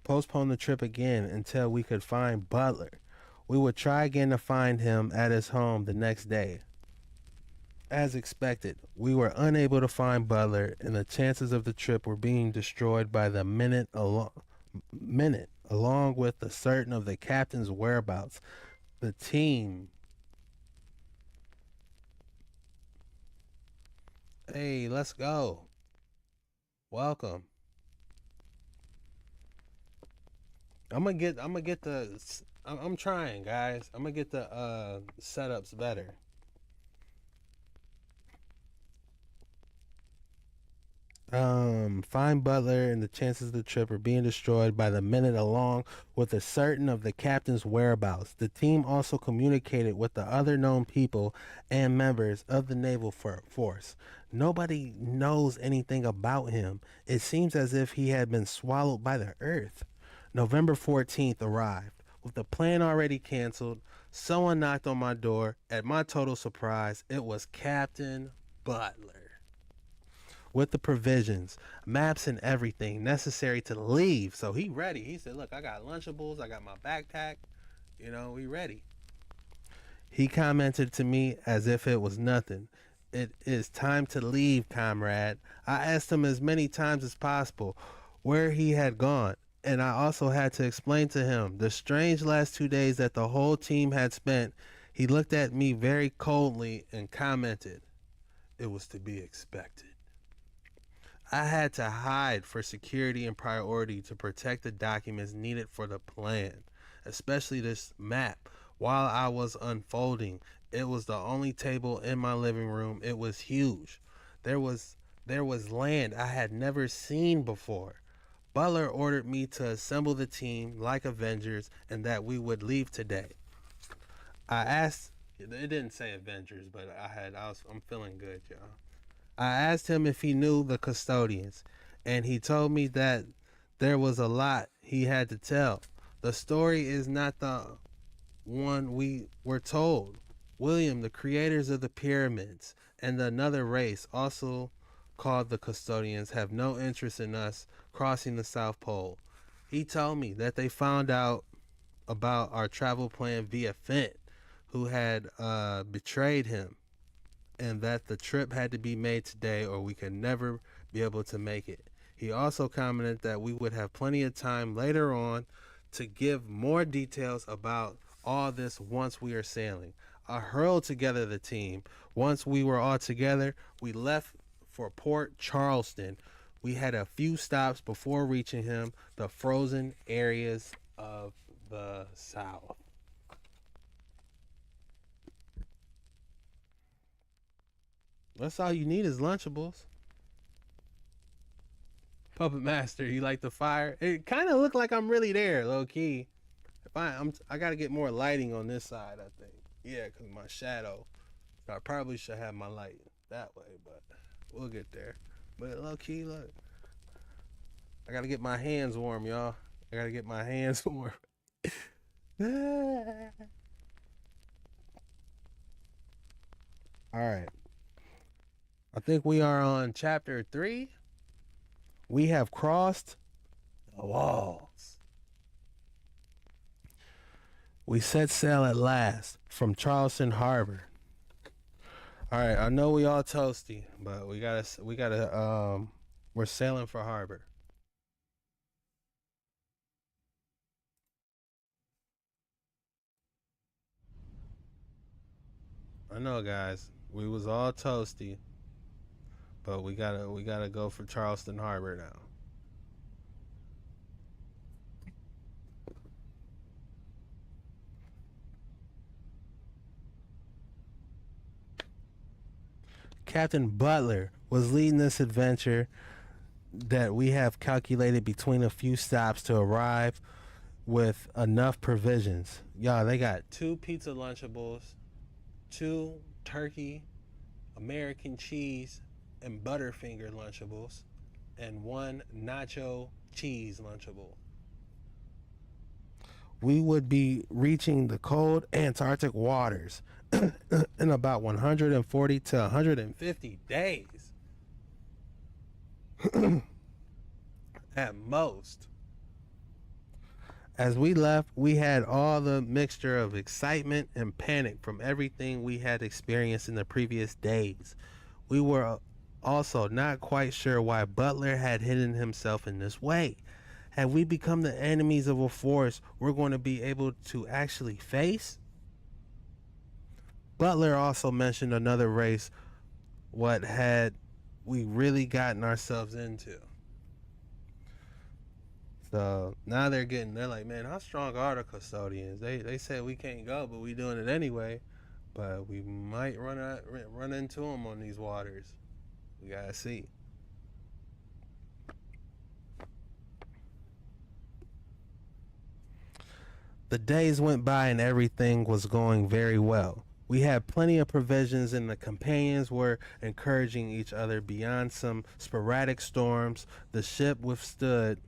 the trip again until we could find Butler. We would try again to find him at his home the next day. As expected, we were unable to find Butler, and the chances of the trip were being destroyed by the minute, along with the certain of the captain's whereabouts. The team. Hey, let's go. Welcome. I'm trying, guys. I'm gonna get the setups better. Find Butler, and the chances of the trip are being destroyed by the minute, along with the certain of the captain's whereabouts. The team also communicated with the other known people and members of the naval force. Nobody knows anything about him. It seems as if he had been swallowed by the earth. November 14th arrived. With the plan already canceled, someone knocked on my door. At my total surprise, it was Captain Butler. With the provisions, maps, and everything necessary to leave. So he ready. He said, look, I got Lunchables. I got my backpack. We ready. He commented to me as if it was nothing. It is time to leave, comrade. I asked him as many times as possible where he had gone, and I also had to explain to him the strange last 2 days that the whole team had spent. He looked at me very coldly and commented, it was to be expected. I had to hide for security and priority to protect the documents needed for the plan, especially this map. While I was unfolding, it was the only table in my living room. It was huge. There was land I had never seen before. Butler ordered me to assemble the team like Avengers and that we would leave today. I asked, it didn't say Avengers, but I'm feeling good, y'all. I asked him if he knew the custodians, and he told me that there was a lot he had to tell. The story is not the one we were told. William, the creators of the pyramids, and another race, also called the custodians, have no interest in us crossing the South Pole. He told me that they found out about our travel plan via Fent, who had betrayed him, and that the trip had to be made today or we could never be able to make it. He also commented that we would have plenty of time later on to give more details about all this once we are sailing. I hurled together the team. Once we were all together, we left for Port Charleston. We had a few stops before reaching him, the frozen areas of the South. That's all you need is Lunchables. Puppet Master, you like the fire? It kind of looked like I'm really there, low key. I gotta get more lighting on this side, I think. Yeah, cause my shadow. I probably should have my light that way, but we'll get there. But low key, look. I gotta get my hands warm, y'all. I gotta get my hands warm. All right. I think we are on chapter 3. We have crossed The walls. We set sail at last from Charleston Harbor. All right, I know we all toasty, but we're sailing for harbor. I know, guys, we was all toasty, but we gotta go for Charleston Harbor now. Captain Butler was leading this adventure that we have calculated between a few stops to arrive with enough provisions. Y'all, they got 2 pizza Lunchables, 2 turkey, American cheese, and Butterfinger Lunchables, and 1 nacho cheese Lunchable. We would be reaching the cold Antarctic waters in about 140 to 150 days. At most. As we left, we had all the mixture of excitement and panic from everything we had experienced in the previous days. We were also not quite sure why Butler had hidden himself in this way. Had we become the enemies of a force we're going to be able to actually face? Butler also mentioned another race. What had we really gotten ourselves into? So now they're like, man, how strong are the custodians? They said we can't go, but we doing it anyway. But we might run into them on these waters. We gotta see. The days went by and everything was going very well. We had plenty of provisions and the companions were encouraging each other beyond some sporadic storms. The ship withstood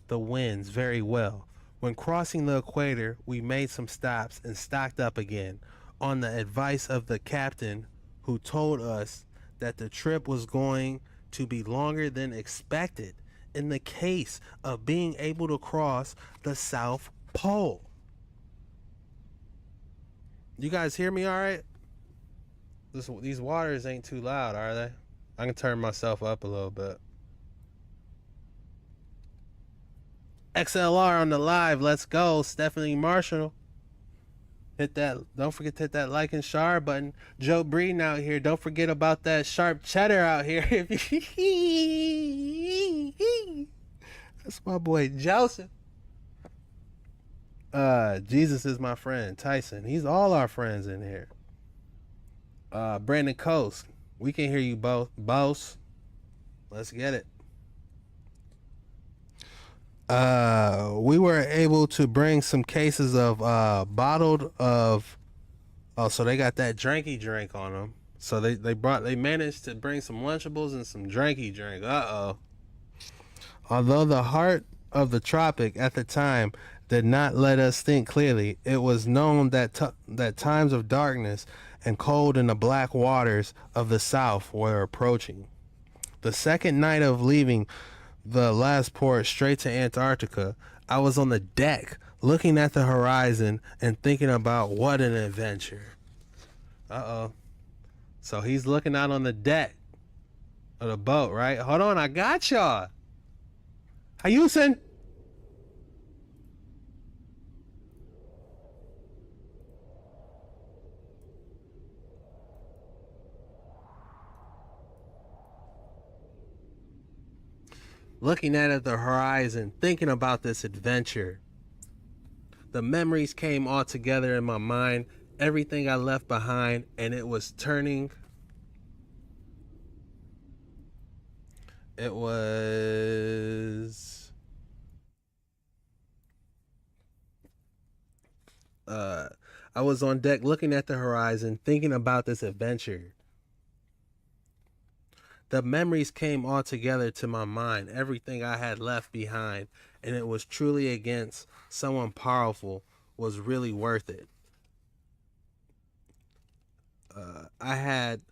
the winds very well. When crossing the equator, we made some stops and stocked up again on the advice of the captain, who told us that the trip was going to be longer than expected in the case of being able to cross the South Pole. You guys hear me all right? These waters ain't too loud, are they? I can turn myself up a little bit. XLR on the live. Let's go. Stephanie Marshall. Hit that. Don't forget to hit that like and share button. Joe Breeden out here. Don't forget about that sharp cheddar out here. That's my boy Joseph. Jesus is my friend Tyson. He's all our friends in here. Brandon Coast. We can hear you both. Boss. Let's get it. We were able to bring some cases of so they got that drinky drink on them. So they managed to bring some Lunchables and some drinky drink. Although the heart of the tropic at the time did not let us think clearly, it was known that that times of darkness and cold in the black waters of the South were approaching. The second night of leaving the last port straight to Antarctica, I was on the deck looking at the horizon and thinking about what an adventure. So he's looking out on the deck of the boat, right? Hold on, I got y'all. How you saying? Looking at the horizon, thinking about this adventure. The memories came all together in my mind, everything I left behind, and it was turning. It was I was on deck looking at the horizon, thinking about this adventure. The memories came all together to my mind, everything I had left behind, and it was truly against someone powerful was really worth it. I had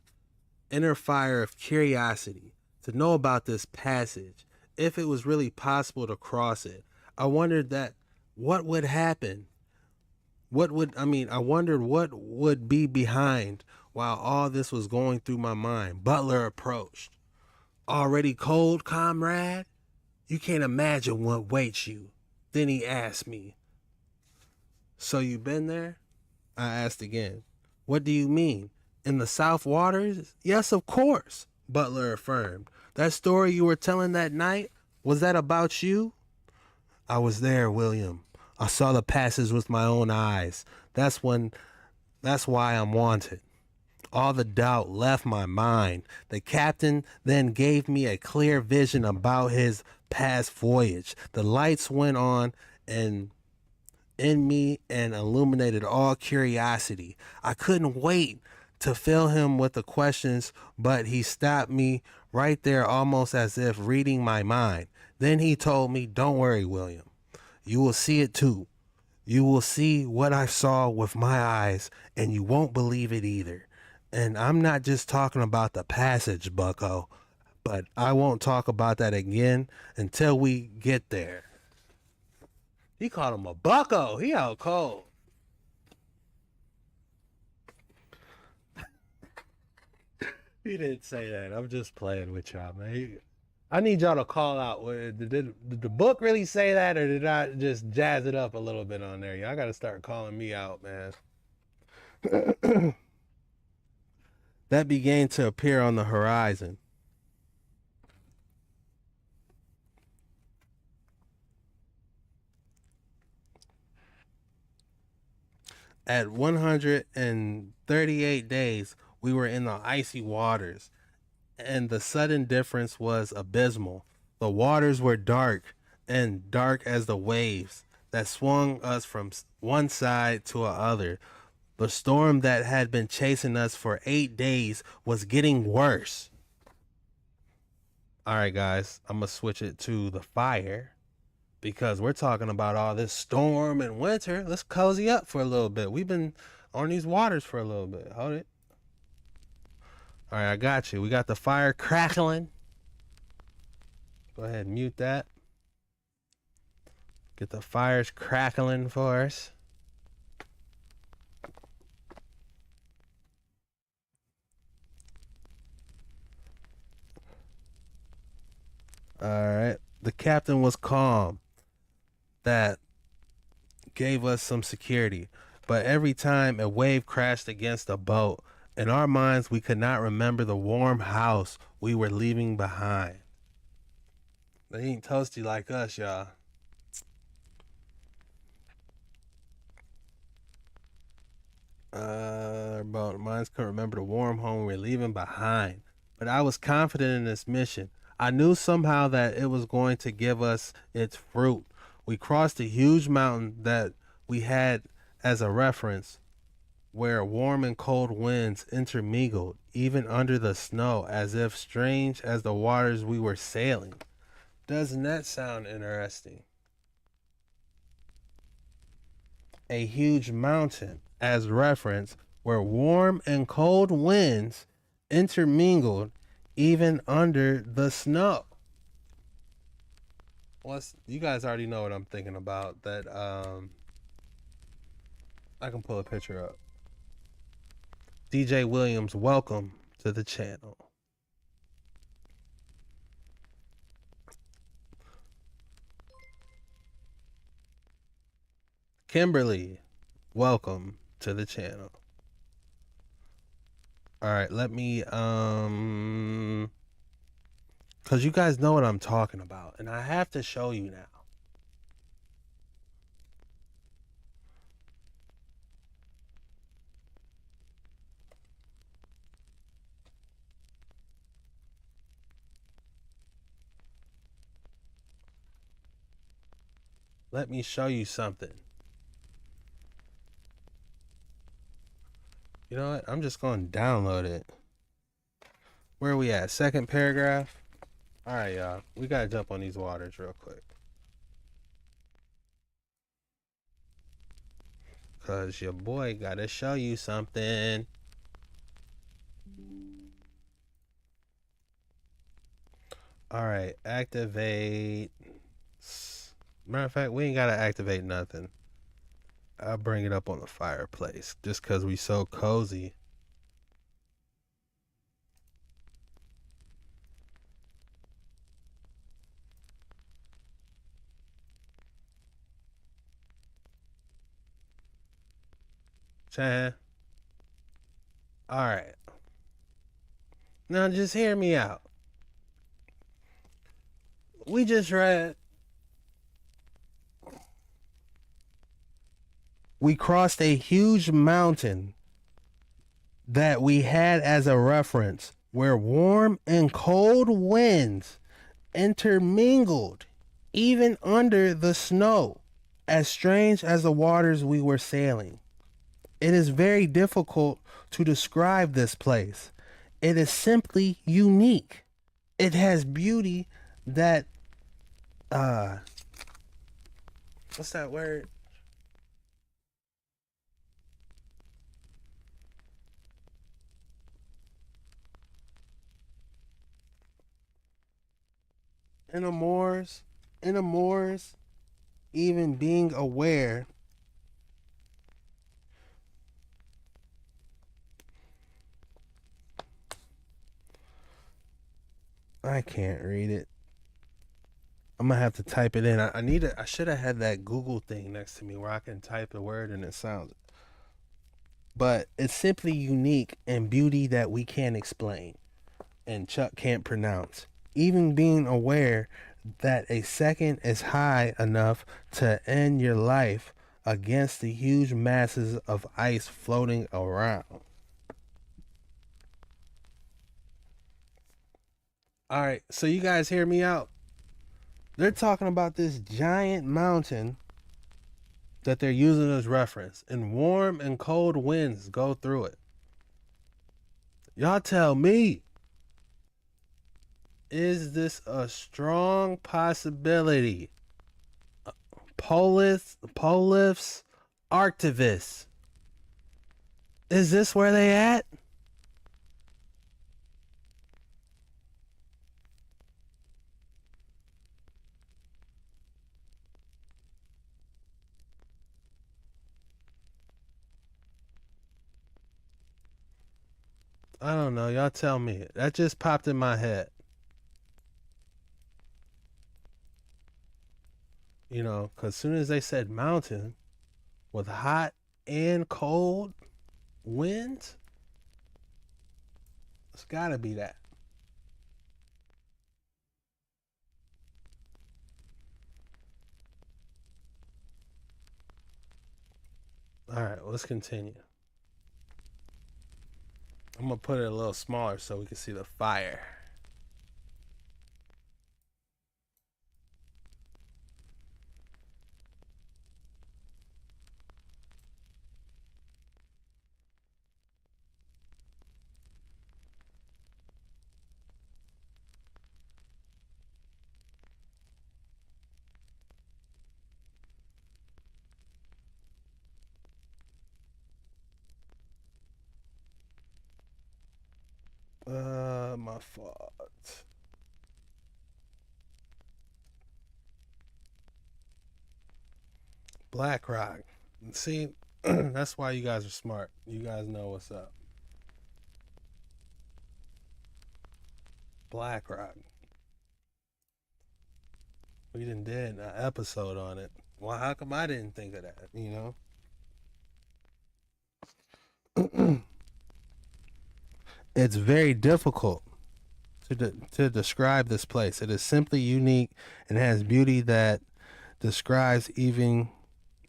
inner fire of curiosity to know about this passage. if it was really possible to cross it. I wondered that what would happen. I wondered what would be behind while all this was going through my mind. Butler approached. Already cold, comrade? You can't imagine what waits you. Then he asked me, so you been there? I asked again. What do you mean? In the South Waters? Yes, of course, Butler affirmed. That story you were telling that night, was that about you? I was there, William. I saw the passage with my own eyes. That's why I'm wanted. All the doubt left my mind. The captain then gave me a clear vision about his past voyage. The lights went on and in me and illuminated all curiosity. I couldn't wait to fill him with the questions, but he stopped me right there, almost as if reading my mind. Then he told me, don't worry, William. You will see it too. You will see what I saw with my eyes, and you won't believe it either. And I'm not just talking about the passage, bucko, but I won't talk about that again until we get there. He called him a bucko. He out cold. He didn't say that. I'm just playing with y'all, man. I need y'all to call out. Did the book really say that, or did I just jazz it up a little bit on there? Y'all got to start calling me out, man. That began to appear on the horizon. At 138 days, we were in the icy waters, and the sudden difference was abysmal. The waters were dark, and dark as the waves that swung us from one side to the other. The storm that had been chasing us for 8 days was getting worse. All right, guys, I'm going to switch it to the fire because we're talking about all this storm and winter. Let's cozy up for a little bit. We've been on these waters for a little bit. Hold it. All right, I got you. We got the fire crackling. Go ahead and mute that. Get the fires crackling for us. All right. The captain was calm. That gave us some security. But every time a wave crashed against a boat, in our minds, we could not remember the warm house we were leaving behind. They ain't toasty like us, y'all. Minds couldn't remember the warm home we were leaving behind. But I was confident in this mission. I knew somehow that it was going to give us its fruit. We crossed a huge mountain that we had as a reference, where warm and cold winds intermingled, even under the snow, as if strange as the waters we were sailing. Doesn't that sound interesting? A huge mountain as reference, where warm and cold winds intermingled, even under the snow. Well, you guys already know what I'm thinking about. That I can pull a picture up. DJ Williams, welcome to the channel. Kimberly, welcome to the channel. All right, let me because you guys know what I'm talking about, and I have to show you now. Let me show you something. You know what? I'm just going to download it. Where are we at? Second paragraph? All right, y'all. We got to jump on these waters real quick. Because your boy got to show you something. All right, activate. Matter of fact, we ain't gotta activate nothing. I'll bring it up on the fireplace just cause we so cozy. Chan. All right. Now just hear me out. We just read. We crossed a huge mountain that we had as a reference where warm and cold winds intermingled even under the snow, as strange as the waters we were sailing. It is very difficult to describe this place. It is simply unique. It has beauty that what's that word? In the moors, even being aware I can't read it. I'm gonna have to type it in. I need it. I should have had that Google thing next to me where I can type a word and it sounds. But it's simply unique and beauty that we can't explain and Chuck can't pronounce. Even being aware that a second is high enough to end your life against the huge masses of ice floating around. All right, so you guys hear me out. They're talking about this giant mountain that they're using as reference, and warm and cold winds go through it. Y'all tell me, is this a strong possibility? Polifs, Arctivis. Is this where they at? I don't know. Y'all tell me. That just popped in my head. You know, because as soon as they said mountain with hot and cold winds, it's got to be that. All right, let's continue. I'm going to put it a little smaller so we can see the fire. My fault. Black Rock. See, that's why you guys are smart. You guys know what's up. Black Rock. We done did an episode on it. Well, how come I didn't think of that, you know? It's very difficult to describe this place. It is simply unique and has beauty that describes even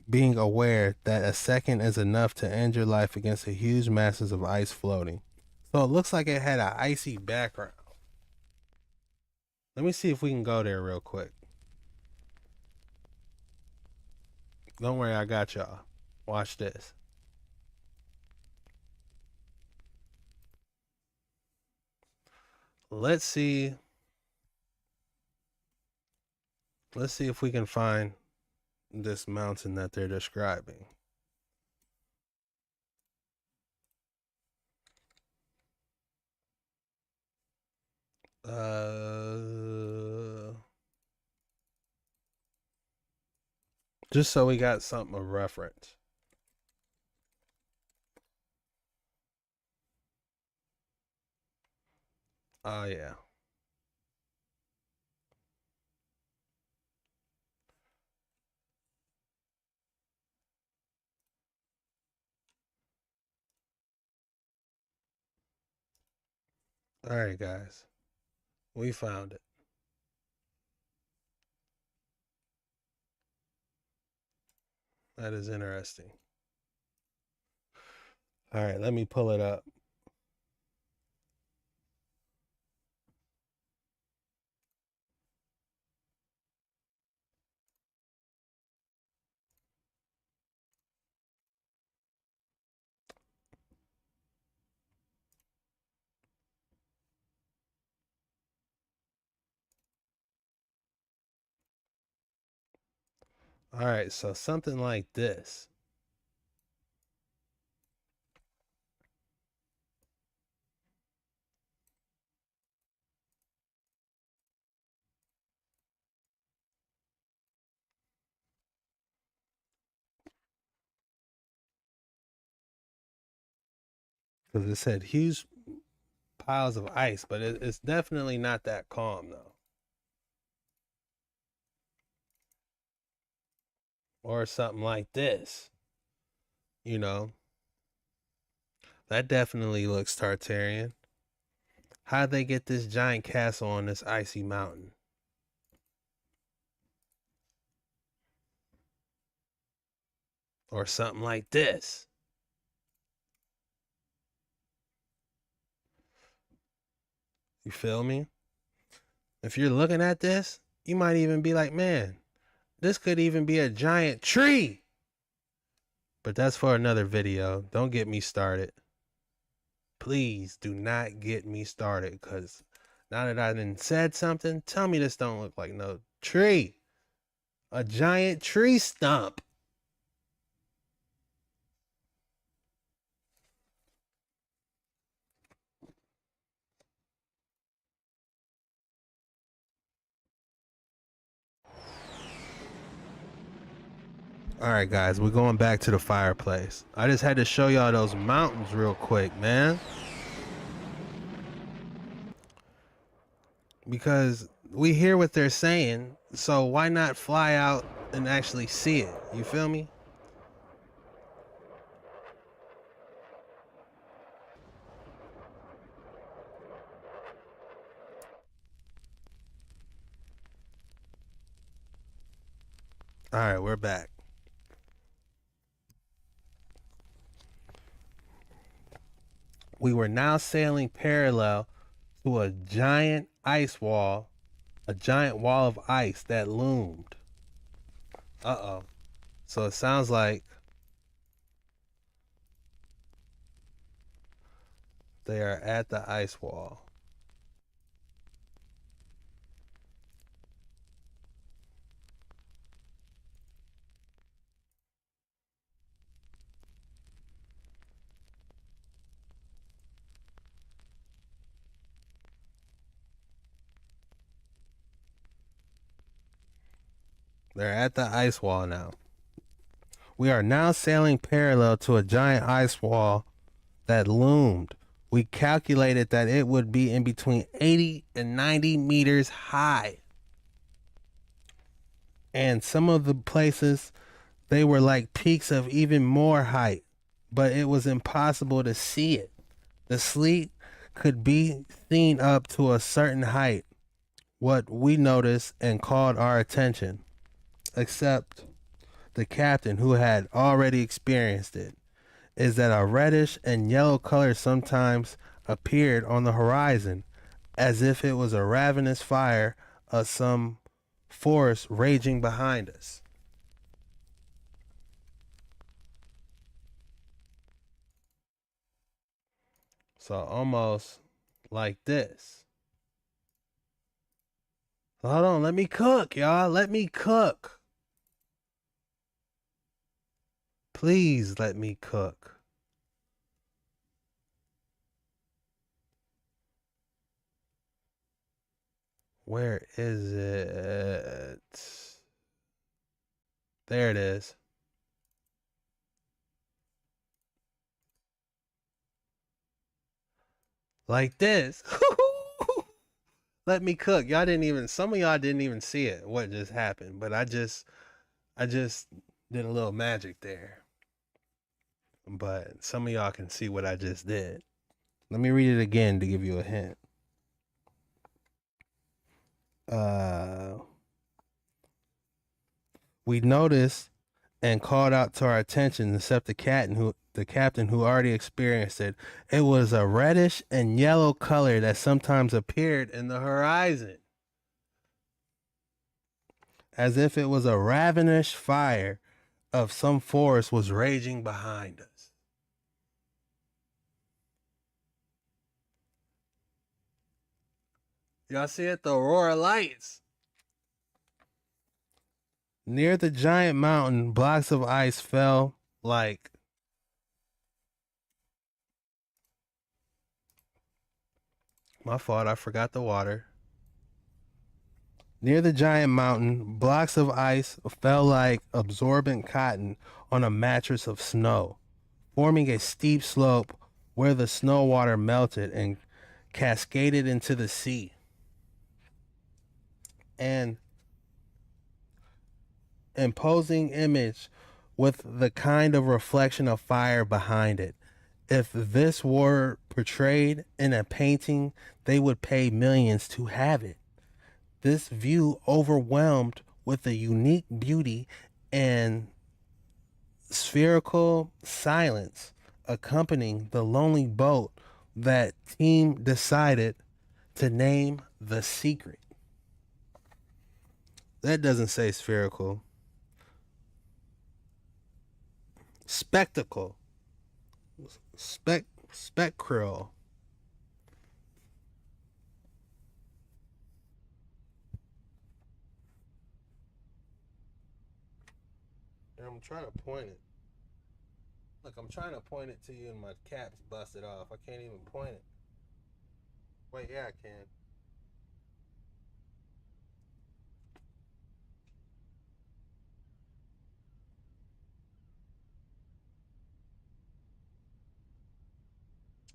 being aware that a second is enough to end your life against the huge masses of ice floating. So it looks like it had an icy background. Let me see if we can go there real quick. Don't worry, I got y'all. Watch this. Let's see if we can find this mountain that they're describing. Just so we got something of reference. Oh, yeah. All right, guys. We found it. That is interesting. All right, let me pull it up. All right, so something like this. Because it said huge piles of ice, but it's definitely not that calm, though. Or something like this. You know, that definitely looks Tartarian. How'd they get this giant castle on this icy mountain? Or something like this. You feel me? If you're looking at this, you might even be like, man, this could even be a giant tree. But that's for another video. Don't get me started. Please do not get me started, because now that I done said something, tell me this don't look like no tree. A giant tree stump. All right, guys, we're going back to the fireplace. I just had to show y'all those mountains real quick, man. Because we hear what they're saying, so why not fly out and actually see it? You feel me? All right, we're back. We were now sailing parallel to a giant ice wall, a giant wall of ice that loomed. Uh-oh. So it sounds like they are at the ice wall. They're at the ice wall now. We are now sailing parallel to a giant ice wall that loomed. We calculated that it would be in between 80 and 90 meters high. And some of the places, they were like peaks of even more height, but it was impossible to see it. The sleet could be seen up to a certain height. What we noticed and called our attention, except the captain, who had already experienced it, is that a reddish and yellow color sometimes appeared on the horizon, as if it was a ravenous fire of some force raging behind us. So almost like this. Hold on, let me cook, y'all. Let me cook. Please let me cook. Where is it? There it is. Like this. Let me cook. Y'all didn't even, some of y'all didn't even see it, what just happened. But I just did a little magic there. But some of y'all can see what I just did. Let me read it again to give you a hint. We noticed and called out to our attention, except the captain who already experienced it. It was a reddish and yellow color that sometimes appeared in the horizon, as if it was a ravenous fire of some force was raging behind us. Y'all see it? The aurora lights. Near the giant mountain, blocks of ice fell like my fault, I forgot the water. Near the giant mountain, blocks of ice fell like absorbent cotton on a mattress of snow, forming a steep slope where the snow water melted and cascaded into the sea. An imposing image with the kind of reflection of fire behind it. If this were portrayed in a painting, they would pay millions to have it. This view, overwhelmed with the unique beauty and spherical silence accompanying the lonely boat, that team decided to name The Secret. That doesn't say spherical. Spectacle. Spectral. I'm trying to point it. Look, I'm trying to point it to you and my cap's busted off. I can't even point it. Wait, yeah, I can.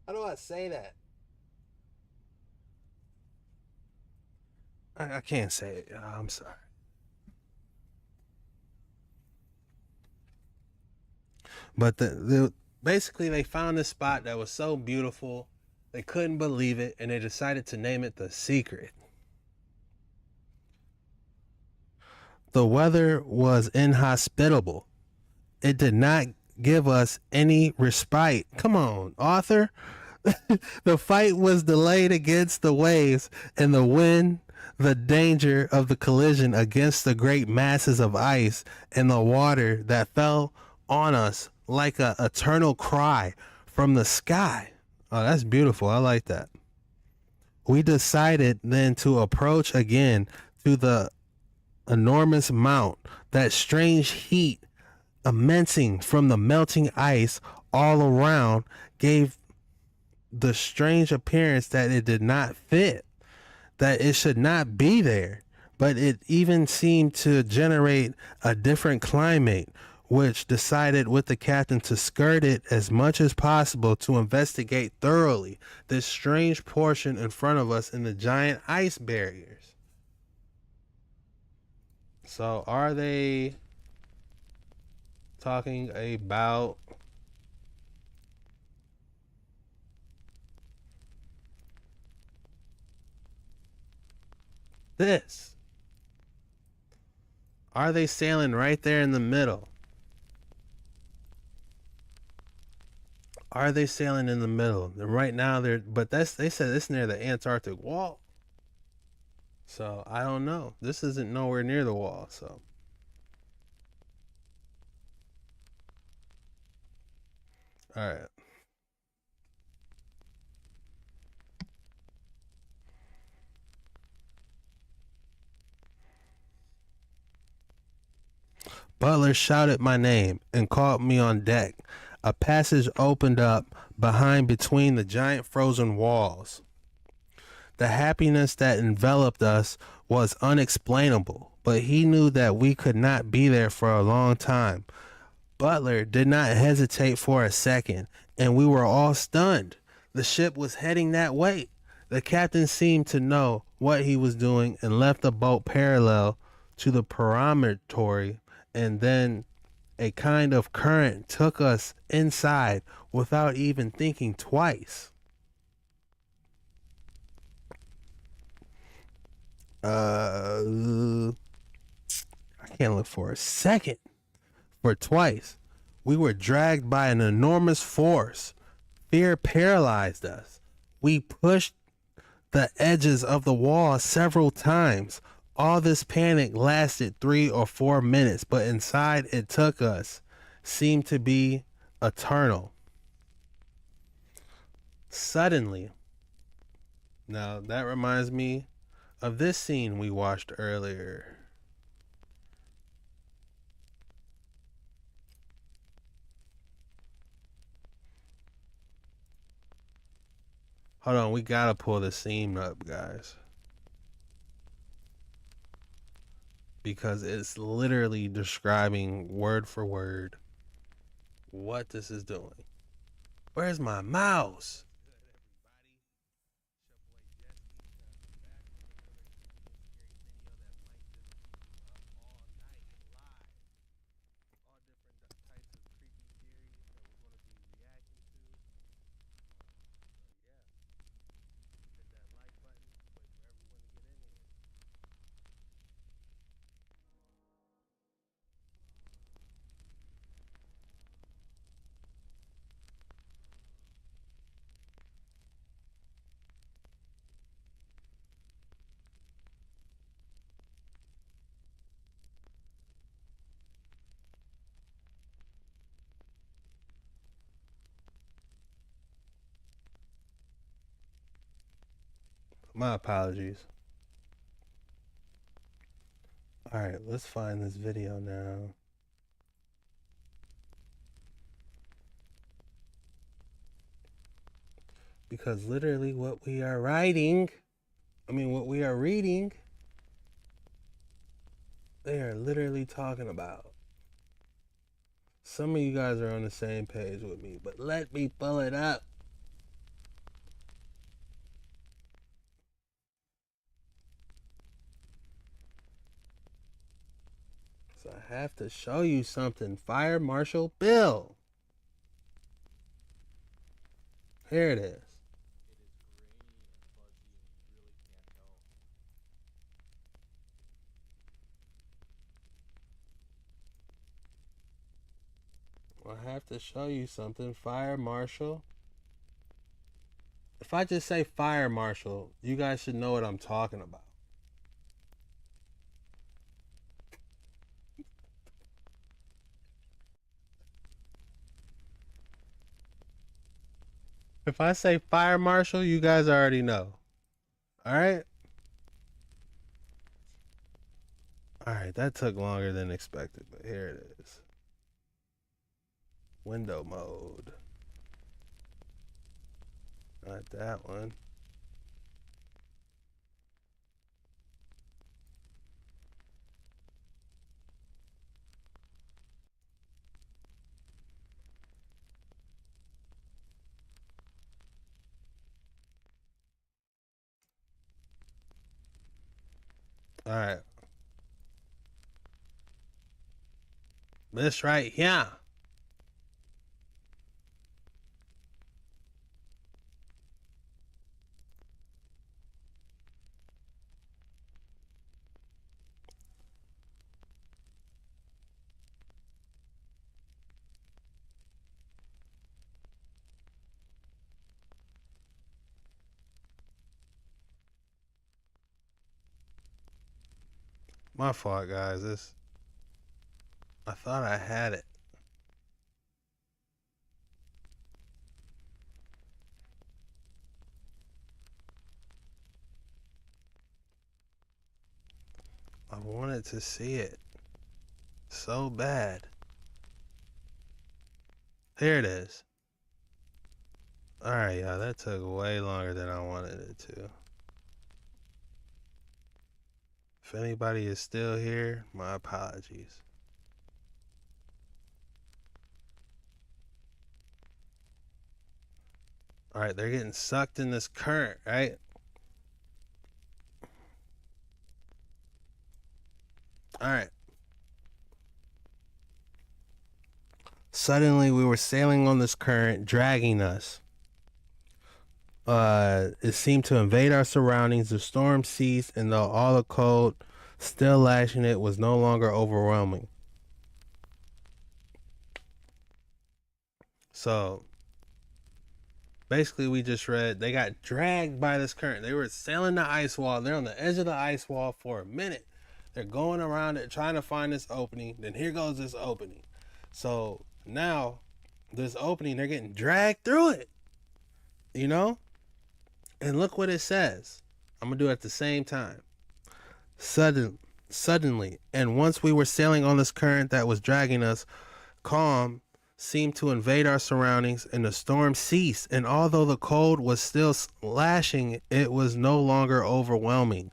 How do I say that? I can't say it. I'm sorry. But basically they found this spot that was so beautiful, they couldn't believe it, and they decided to name it The Secret. The weather was inhospitable. It did not give us any respite. Come on, author. The fight was delayed against the waves and the wind, the danger of the collision against the great masses of ice and the water that fell on us like a eternal cry from the sky. Oh, that's beautiful. I like that. We decided then to approach again to the enormous mount. That strange heat immencing from the melting ice all around gave the strange appearance that it did not fit, that it should not be there, but it even seemed to generate a different climate, which decided with the captain to skirt it as much as possible to investigate thoroughly this strange portion in front of us in the giant ice barriers. So are they talking about this? Are they sailing right there in the middle? Are they sailing in the middle? And right now they said it's near the Antarctic wall. So I don't know. This isn't nowhere near the wall, so. All right. Butler shouted my name and called me on deck. A passage opened up behind between the giant frozen walls. The happiness that enveloped us was unexplainable, but he knew that we could not be there for a long time. Butler did not hesitate for a second, and we were all stunned. The ship was heading that way. The captain seemed to know what he was doing and left the boat parallel to the promontory, and then a kind of current took us inside without even thinking twice. I can't look for a second. For twice, we were dragged by an enormous force. Fear paralyzed us. We pushed the edges of the wall several times. All this panic lasted 3 or 4 minutes, but inside it took us seemed to be eternal. Suddenly, now that reminds me of this scene we watched earlier. Hold on, we gotta pull the scene up, guys. Because it's literally describing word for word what this is doing. Where's my mouse? My apologies. Alright, let's find this video now. Because literally what we are reading, they are literally talking about. Some of you guys are on the same page with me, but let me pull it up. So I have to show you something. Fire Marshal Bill. Here it is. I have to show you something. Fire Marshal. If I just say Fire Marshal, you guys should know what I'm talking about. If I say Fire Marshal, you guys already know. Alright? Alright, that took longer than expected, but here it is. Window mode. Not that one. Alright. This right here. My fault, guys. I thought I had it. I wanted to see it so bad. Here it is. Alright, y'all, that took way longer than I wanted it to. If anybody is still here, my apologies. All right, they're getting sucked in this current, right? All right. Suddenly, we were sailing on this current, dragging us. It seemed to invade our surroundings. The storm ceased, and though all the cold still lashing it was no longer overwhelming. So, basically, we just read they got dragged by this current. They were sailing the ice wall. They're on the edge of the ice wall for a minute. They're going around it, trying to find this opening. Then here goes this opening. So now, this opening, they're getting dragged through it. You know? And look what it says. I'm going to do it at the same time. Suddenly, and once we were sailing on this current that was dragging us, calm seemed to invade our surroundings, and the storm ceased. And although the cold was still lashing, it was no longer overwhelming.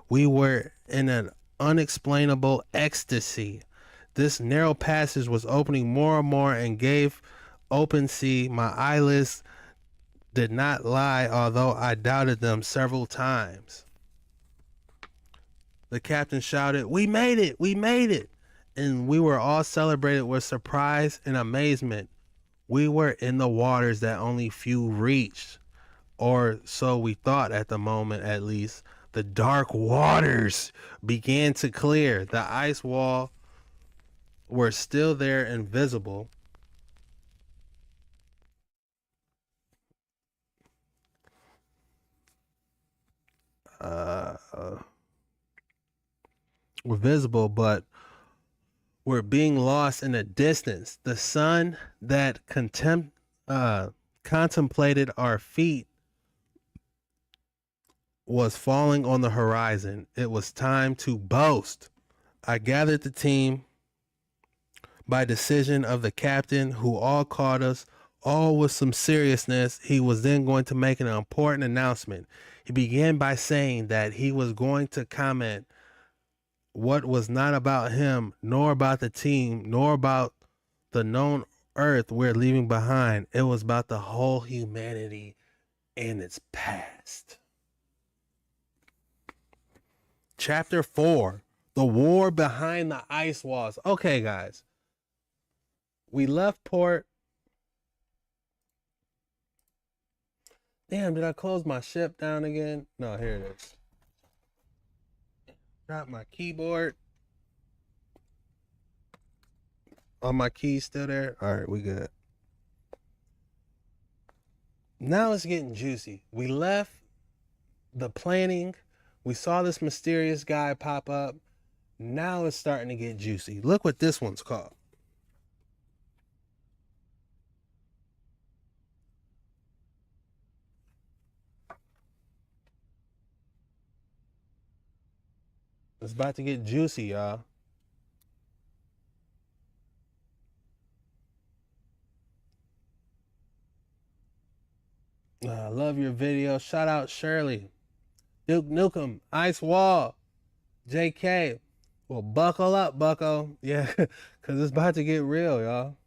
We were in an unexplainable ecstasy. This narrow passage was opening more and more and gave open sea. My eyelids did not lie, although I doubted them several times. The captain shouted, "We made it! We made it!" And we were all celebrated with surprise and amazement. We were in the waters that only few reached, or so we thought at the moment at least. The dark waters began to clear. The ice wall were still there, invisible. Were visible, but were being lost in the distance. The sun that contemplated our feet was falling on the horizon. It was time to boast. I gathered the team by decision of the captain, who all caught us, all with some seriousness. He was then going to make an important announcement. He began by saying that he was going to comment what was not about him, nor about the team, nor about the known earth we're leaving behind. It was about the whole humanity and its past. Chapter 4, The War Behind the Ice Walls. Okay, guys. We left port. Damn, did I close my ship down again? No, here it is. Drop my keyboard. Are my keys still there? All right, we good. Now it's getting juicy. We left the planning. We saw this mysterious guy pop up. Now it's starting to get juicy. Look what this one's called. It's about to get juicy, y'all. I love your video. Shout out Shirley. Duke Nukem, Ice Wall, JK. Well, buckle up, bucko. Yeah, because it's about to get real, y'all.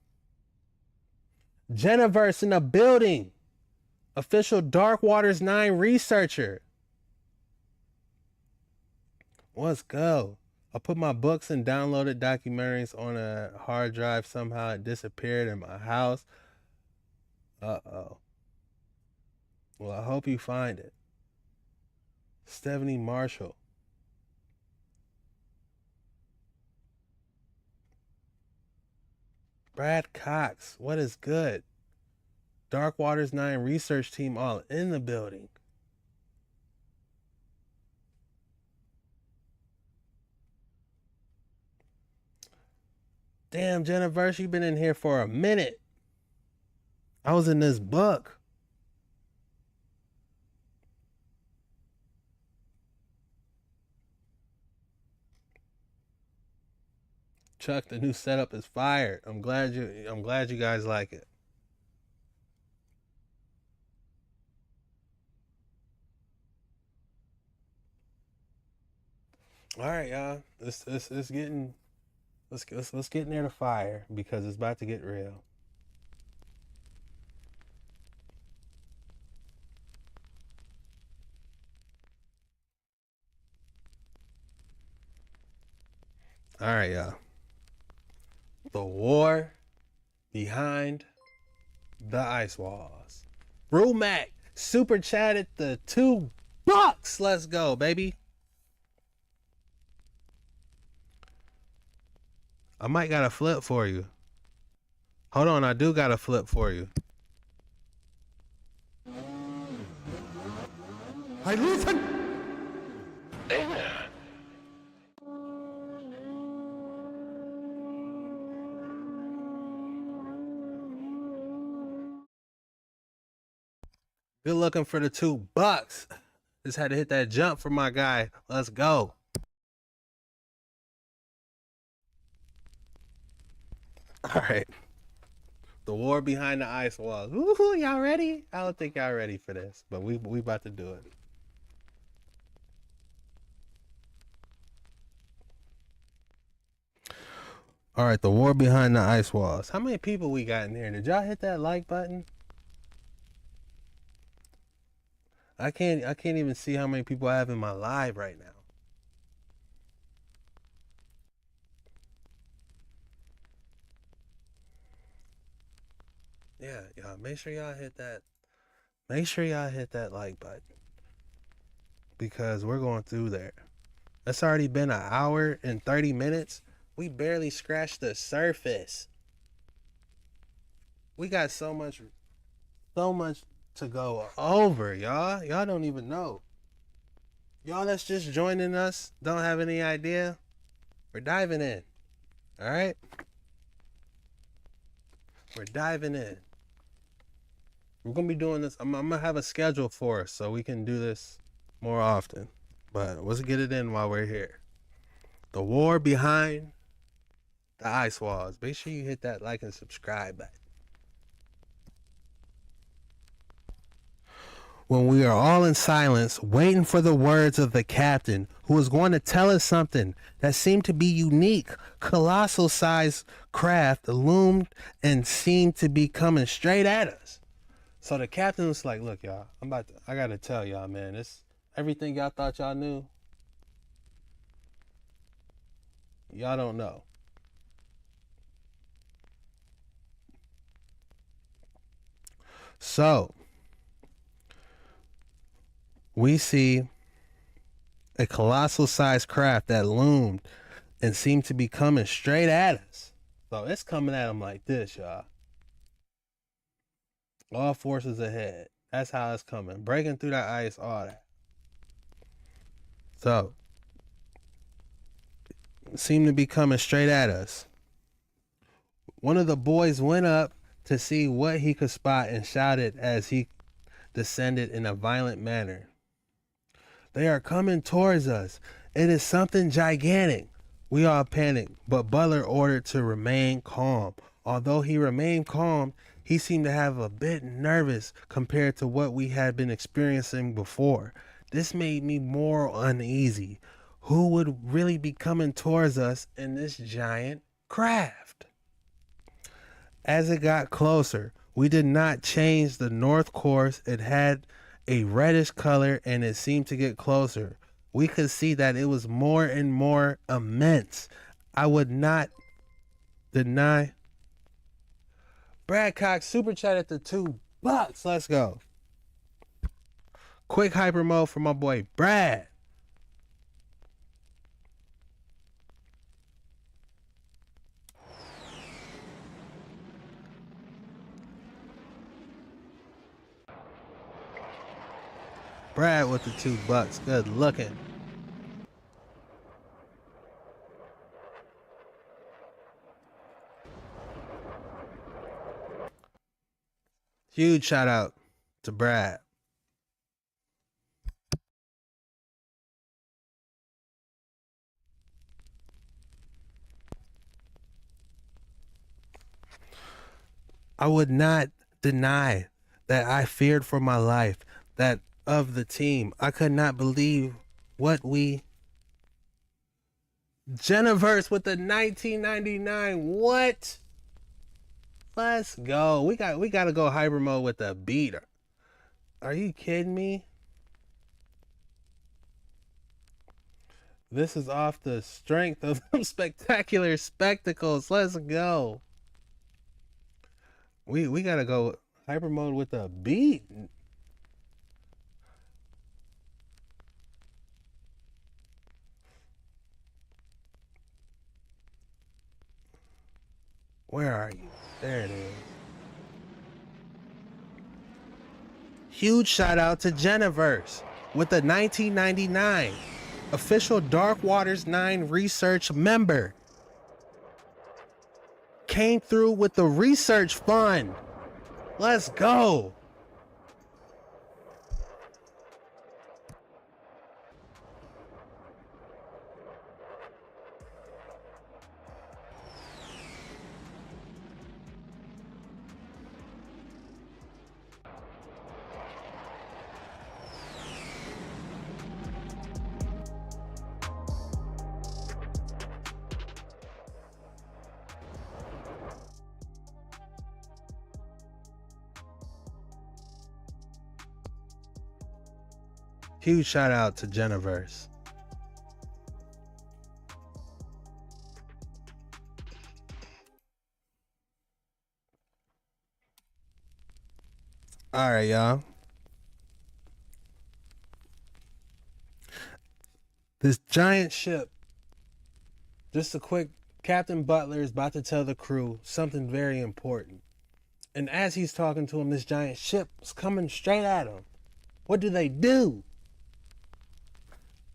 Jenniverse in the building. Official Dark Waters 9 researcher. Let's go. I put my books and downloaded documentaries on a hard drive. Somehow it disappeared in my house. Uh-oh. Well, I hope you find it. Stephanie Marshall. Brad Cox. What is good? Dark Waters 9 research team all in the building. Damn, Jennifer, you've been in here for a minute. I was in this book. Chuck, the new setup is fired. I'm glad you guys like it. All right, y'all. It's getting. Let's get near the fire because it's about to get real. All right, y'all. The war behind the ice walls. Rumac super chatted the $2. Let's go, baby. I might got a flip for you. Hold on, I do got a flip for you. I listen. Good looking for the $2. Just had to hit that jump for my guy. Let's go. All right. The war behind the ice walls. Woohoo, y'all ready? I don't think y'all ready for this, but we about to do it. All right, the war behind the ice walls. How many people we got in here? Did y'all hit that like button? I can't even see how many people I have in my live right now. Yeah, y'all make sure y'all hit that. Make sure y'all hit that like button. Because we're going through there. It's already been an hour and 30 minutes. We barely scratched the surface. We got so much to go over, y'all. Y'all don't even know. Y'all that's just joining us don't have any idea. We're diving in. All right? We're diving in. We're going to be doing this. I'm going to have a schedule for us so we can do this more often. But let's get it in while we're here. The war behind the ice walls. Make sure you hit that like and subscribe button. When we are all in silence, waiting for the words of the captain, who was going to tell us something that seemed to be unique, colossal-sized craft loomed and seemed to be coming straight at us. So the captain was like, "Look, y'all, I gotta tell y'all, man, this everything y'all thought y'all knew, y'all don't know." So we see a colossal sized craft that loomed and seemed to be coming straight at us. So it's coming at them like this, y'all. All forces ahead. That's how it's coming. Breaking through that ice, all that. So it seemed to be coming straight at us. One of the boys went up to see what he could spot and shouted as he descended in a violent manner. "They are coming towards us. It is something gigantic." We all panicked, but Butler ordered to remain calm. Although he remained calm, he seemed to have a bit nervous compared to what we had been experiencing before. This made me more uneasy. Who would really be coming towards us in this giant craft? As it got closer, we did not change the north course. It had a reddish color and it seemed to get closer. We could see that it was more and more immense. I would not deny. Brad Cox super chatted the $2. Let's go. Quick hyper mode for my boy Brad. Brad with the $2. Good looking. Huge shout out to Brad. I would not deny that I feared for my life, that of the team. I could not believe what we Geniverse with the 1999. What? Let's go. We gotta go hyper mode with the beat. Are you kidding me? This is off the strength of them spectacular spectacles. Let's go. We gotta go hyper mode with the beat. Where are you? There it is. Huge shout out to Geniverse with the 1999 official Dark Waters 9 research member. Came through with the research fund. Let's go. Huge shout out to Geniverse. All right, y'all. This giant ship, just a quick, Captain Butler is about to tell the crew something very important. And as he's talking to him, this giant ship is coming straight at him. What do?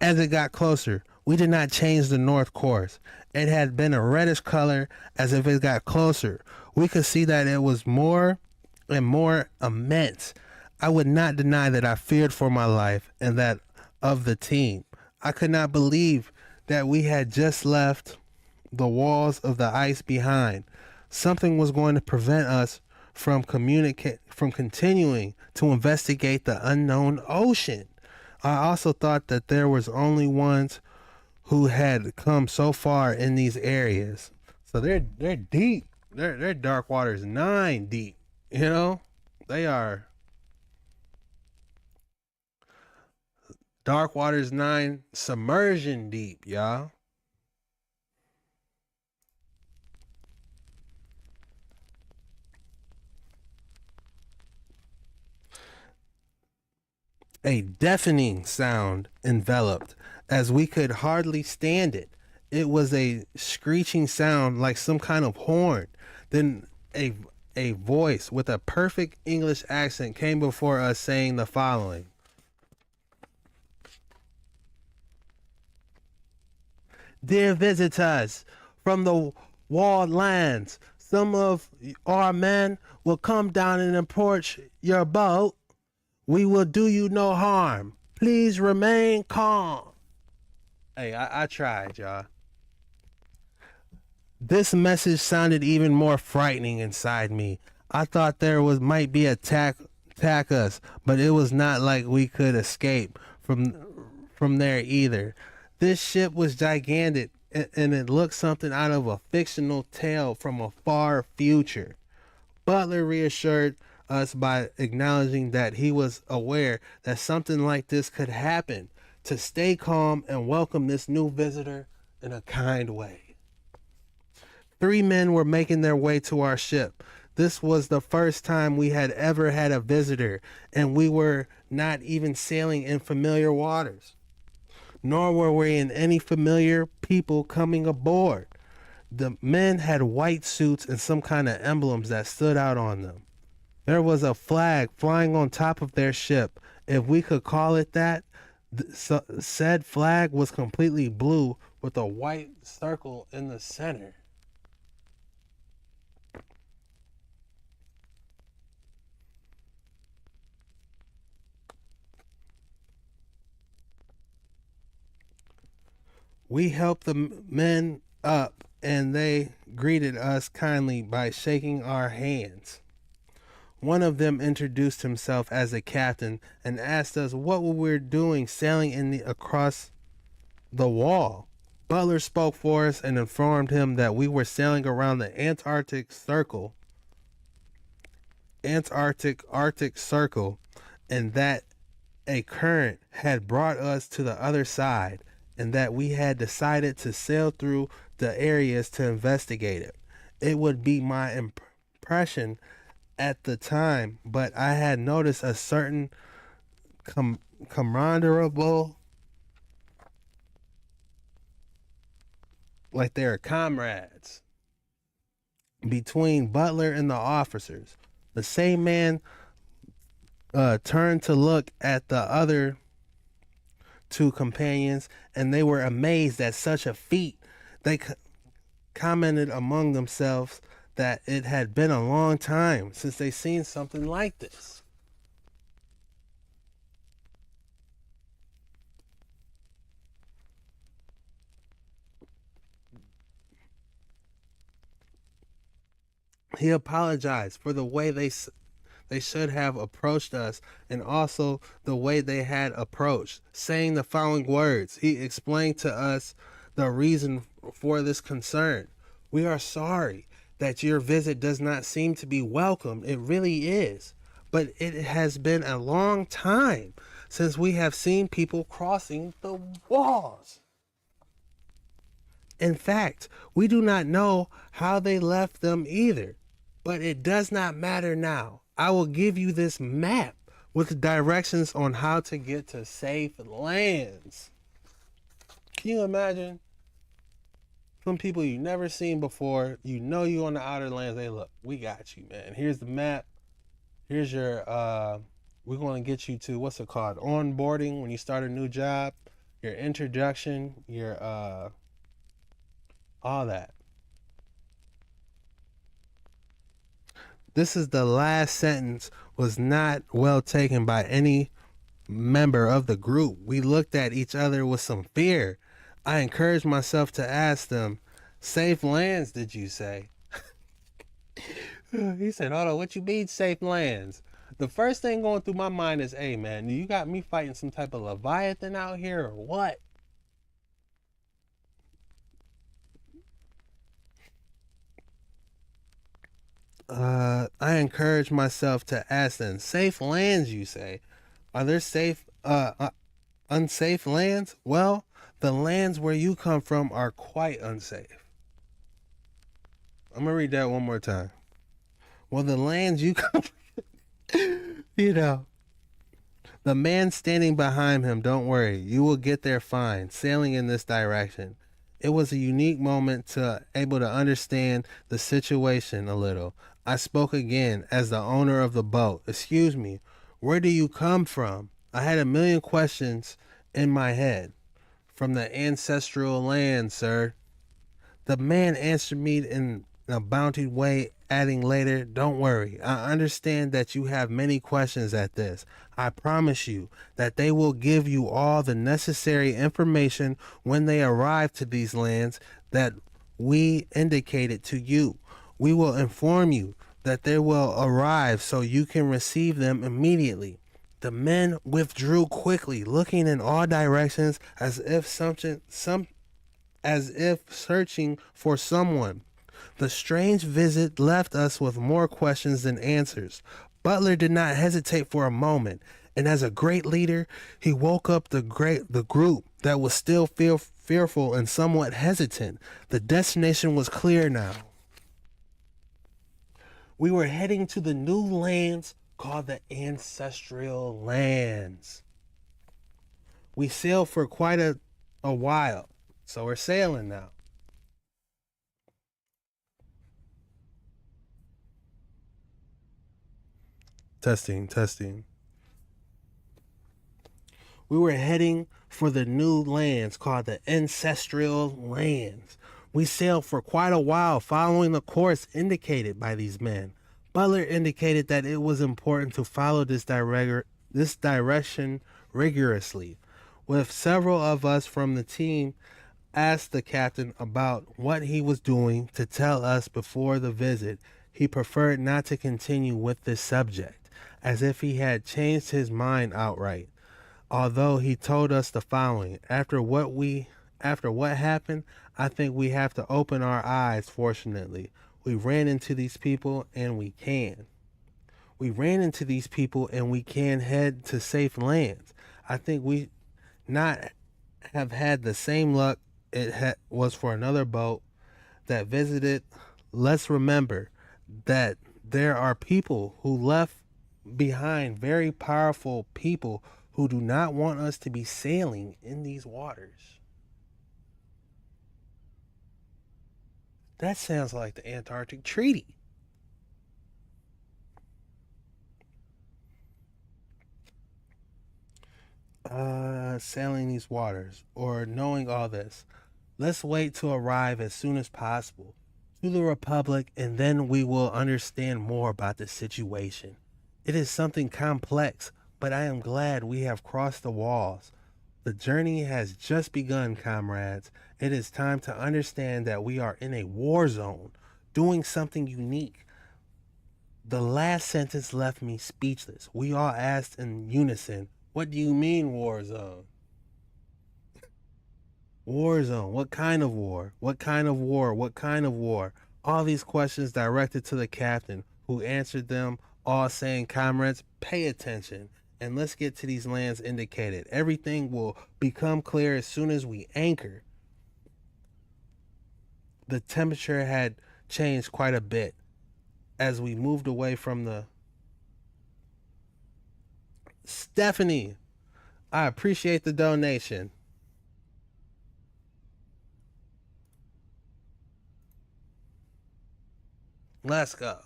As it got closer, we did not change the north course. It had been a reddish color. As if it got closer, we could see that it was more and more immense. I would not deny that I feared for my life and that of the team. I could not believe that we had just left the walls of the ice behind. Something was going to prevent us from continuing to investigate the unknown ocean. I also thought that there was only ones who had come so far in these areas. So they're deep. They're Dark Waters 9 deep. You know? They are Dark Waters 9 submersion deep, y'all. A deafening sound enveloped, as we could hardly stand it. It was a screeching sound like some kind of horn. Then a voice with a perfect English accent came before us saying the following. Dear visitors from the walled lands, some of our men will come down and approach your boat. We will do you no harm. Please remain calm. Hey, I tried, y'all. This message sounded even more frightening inside me. I thought there might be attack us, but it was not like we could escape from there either. This ship was gigantic, and it looked something out of a fictional tale from a far future. Butler reassured us by acknowledging that he was aware that something like this could happen, to stay calm and welcome this new visitor in a kind way. 3 men were making their way to our ship. This was the first time we had ever had a visitor, and we were not even sailing in familiar waters, nor were we in any familiar people coming aboard. The men had white suits and some kind of emblems that stood out on them. There was a flag flying on top of their ship, if we could call it that. Said flag was completely blue with a white circle in the center. We helped the men up, and they greeted us kindly by shaking our hands. One of them introduced himself as a captain and asked us what we were doing sailing across the wall. Butler spoke for us and informed him that we were sailing around the Arctic Circle, and that a current had brought us to the other side, and that we had decided to sail through the areas to investigate it. It would be my impression at the time, but I had noticed a certain camaraderie, like they were comrades, between Butler and the officers. The same man turned to look at the other two companions, and they were amazed at such a feat. They commented among themselves that it had been a long time since they seen something like this. He apologized for the way they should have approached us, and also the way they had approached, saying the following words. He explained to us the reason for this concern. We are sorry that your visit does not seem to be welcome. It really is. But it has been a long time since we have seen people crossing the walls. In fact, we do not know how they left them either. But it does not matter now. I will give you this map with directions on how to get to safe lands. Can you imagine? Some people you never seen before, you know you on the outer lands. They look, we got you, man. Here's the map. Here's your we're going to get you to, what's it called? Onboarding when you start a new job, your introduction, your all that. This is the last sentence was not well taken by any member of the group. We looked at each other with some fear. I encouraged myself to ask them, safe lands, did you say? He said, hold on, what you mean safe lands? The first thing going through my mind is, hey man, you got me fighting some type of Leviathan out here or what? I encourage myself to ask them, safe lands, you say? Are there safe, unsafe lands? Well, the lands where you come from are quite unsafe. I'm gonna read that one more time. Well, the lands you come from, you know. The man standing behind him, don't worry, you will get there fine, sailing in this direction. It was a unique moment to able to understand the situation a little. I spoke again as the owner of the boat. Excuse me, where do you come from? I had a million questions in my head. From the ancestral land, sir. The man answered me in a bounty way, adding later, don't worry, I understand that you have many questions at this. I promise you that they will give you all the necessary information when they arrive to these lands that we indicated to you. We will inform you that they will arrive so you can receive them immediately. The men withdrew quickly, looking in all directions as if searching for someone. The strange visit left us with more questions than answers. Butler did not hesitate for a moment, and as a great leader, he woke up the group that was still fearful and somewhat hesitant. The destination was clear now. We were heading to the new lands called the ancestral lands. We sailed for quite a while, so we're sailing now. Testing. We were heading for the new lands called the ancestral lands. We sailed for quite a while, following the course indicated by these men. Butler indicated that it was important to follow this direction rigorously. With several of us from the team asked the captain about what he was doing to tell us before the visit, he preferred not to continue with this subject, as if he had changed his mind outright. Although he told us the following, after what we After what happened, I think we have to open our eyes, fortunately. We ran into these people and we can. We ran into these people and we can head to safe lands. I think we not have had the same luck it was for another boat that visited. Let's remember that there are people who left behind, very powerful people who do not want us to be sailing in these waters. That sounds like the Antarctic Treaty. Sailing these waters or knowing all this. Let's wait to arrive as soon as possible to the Republic, and then we will understand more about the situation. It is something complex, but I am glad we have crossed the walls. The journey has just begun, comrades. It is time to understand that we are in a war zone, doing something unique. The last sentence left me speechless. We all asked in unison, "What do you mean, war zone?" War zone. What kind of war? What kind of war? What kind of war? All these questions directed to the captain, who answered them all saying, "Comrades, pay attention, and let's get to these lands indicated. Everything will become clear as soon as we anchor." The temperature had changed quite a bit as we moved away from the... Stephanie, I appreciate the donation. Let's go.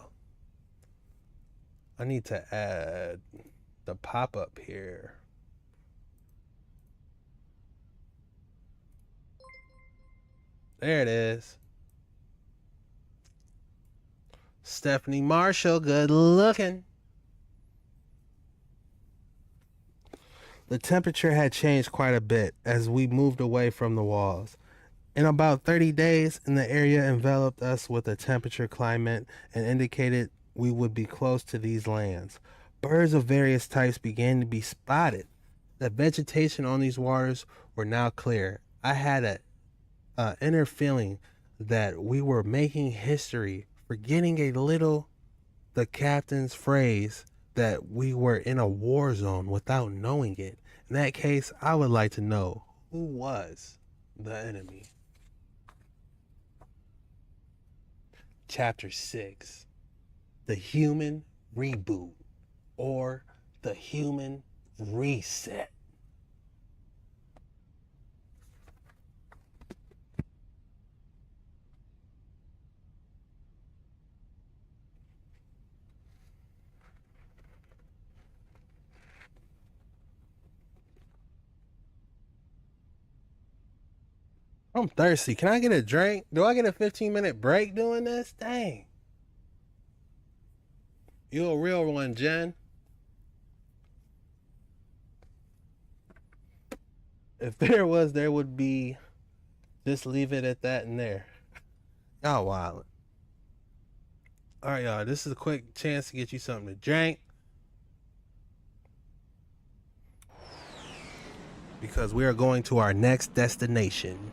I need to add the pop-up here. There it is. Stephanie Marshall, good looking. The temperature had changed quite a bit as we moved away from the walls. In about 30 days, the area enveloped us with a temperature climate and indicated we would be close to these lands. Birds of various types began to be spotted. The vegetation on these waters were now clear. I had an inner feeling that we were making history, forgetting a little the captain's phrase that we were in a war zone without knowing it. In that case, I would like to know who was the enemy. Chapter 6, The Human Reboot, or The Human Reset. I'm thirsty. Can I get a drink? Do I get a 15-minute break doing this? Dang. You a real one, Jen. If there was, there would be. Just leave it at that and there. Y'all wildin'. Alright, y'all. This is a quick chance to get you something to drink. Because we are going to our next destination.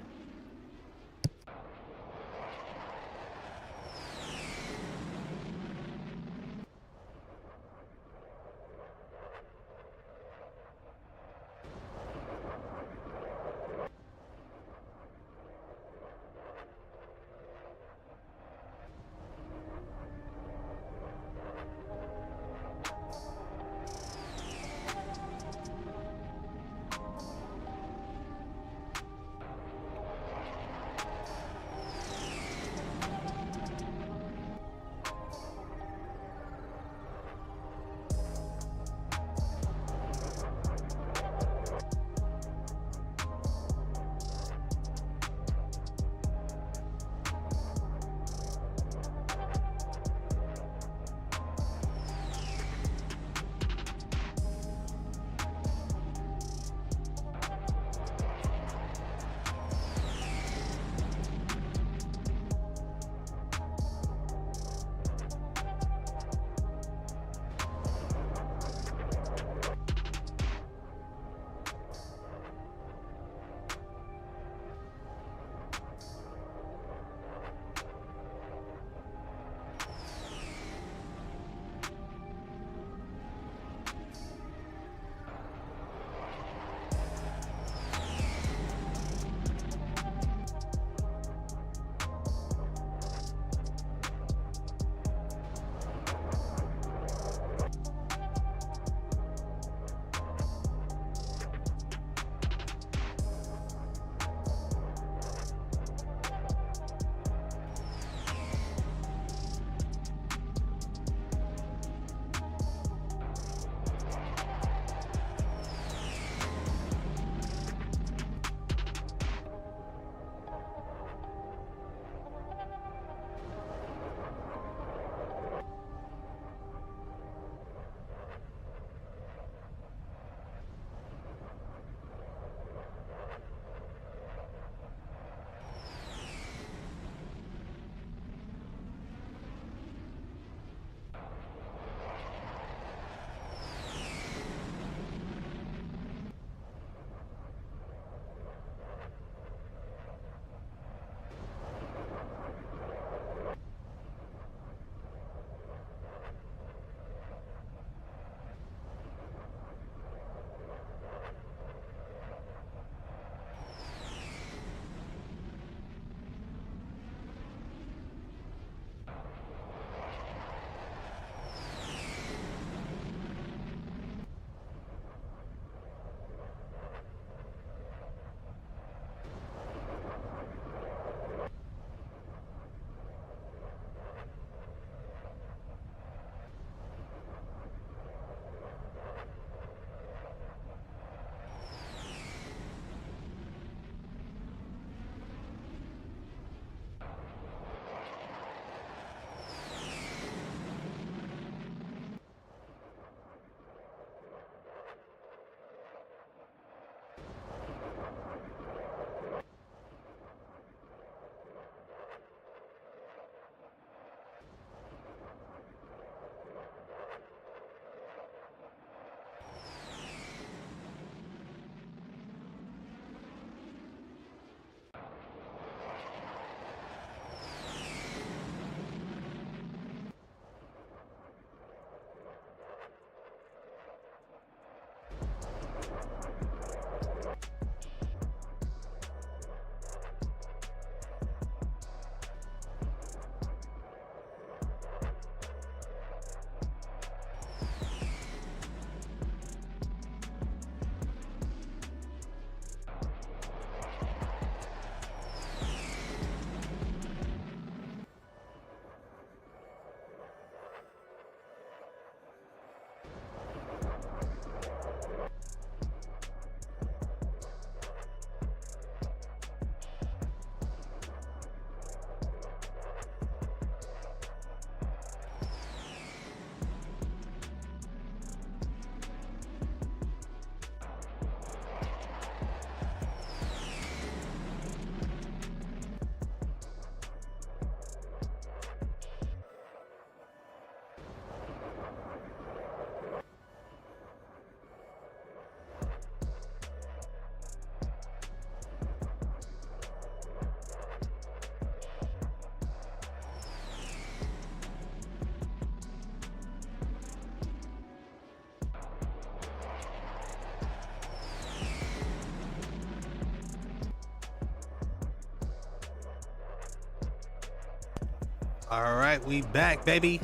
All right, we back, baby.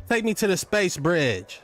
Take me to the space bridge.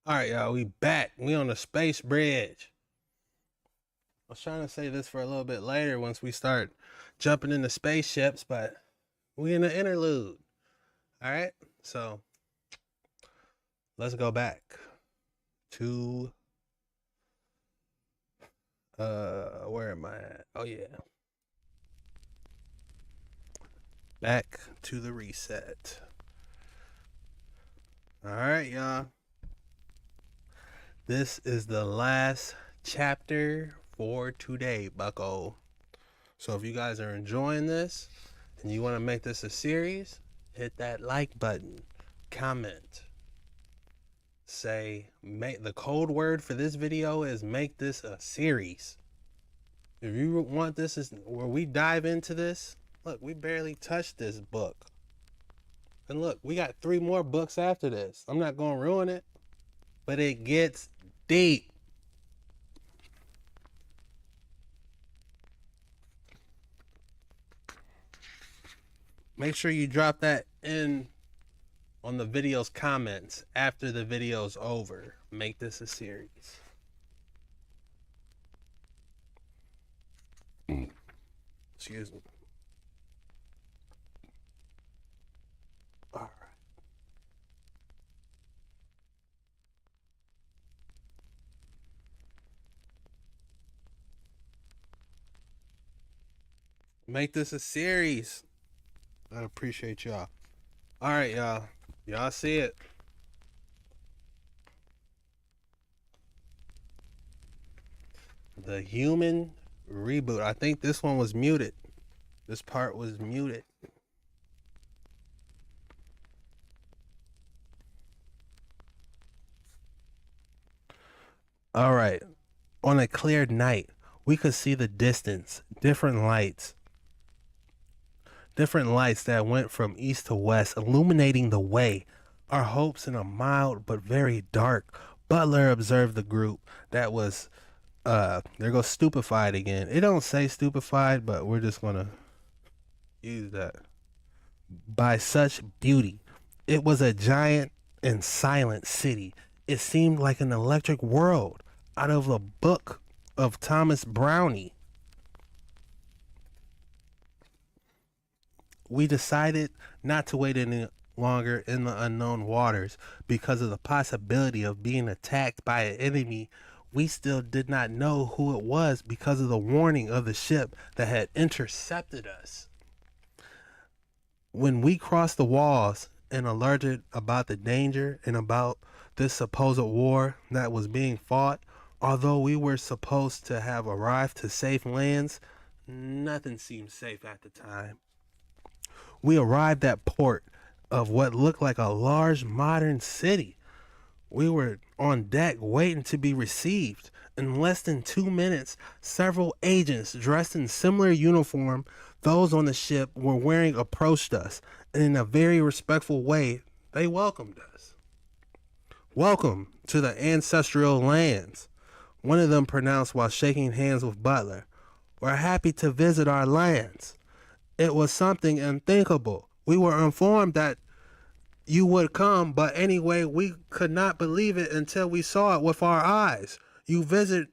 All right, y'all, we back. We on the space bridge. I was trying to say this for a little bit later once we start jumping into spaceships, but we in the interlude. All right, so let's go back to where am I at? Oh yeah, back to the reset. All right, y'all. This is the last chapter for today, bucko. So if you guys are enjoying this and you want to make this a series, hit that like button, comment, say, make the code word for this video is make this a series. If you want this is where we dive into this, look, we barely touched this book. And look, we got 3 more books after this. I'm not going to ruin it, but it gets deep. Make sure you drop that in on the video's comments after the video's over. Make this a series. Excuse me. All right. Make this a series. I appreciate y'all. All right, y'all. Y'all see it. The human reboot. I think this one was muted. This part was muted. All right. On a clear night, we could see the distance, different lights that went from east to west, illuminating the way. Our hopes in a mild but very dark. Butler observed the group that was, there goes stupefied again. It don't say stupefied, but we're just gonna use that. By such beauty. It was a giant and silent city. It seemed like an electric world out of a book of Thomas Browne. We decided not to wait any longer in the unknown waters because of the possibility of being attacked by an enemy we still did not know who it was because of the warning of the ship that had intercepted us. When we crossed the walls and alerted about the danger and about this supposed war that was being fought, Although we were supposed to have arrived to safe lands, nothing seemed safe at the time. We arrived at port of what looked like a large modern city. We were on deck waiting to be received. In less than 2 minutes, several agents dressed in similar uniform those on the ship were wearing approached us, and in a very respectful way, they welcomed us. "Welcome to the ancestral lands," one of them pronounced while shaking hands with Butler. "We're happy to visit our lands. It was something unthinkable. We were informed that you would come, but anyway, we could not believe it until we saw it with our eyes. You visit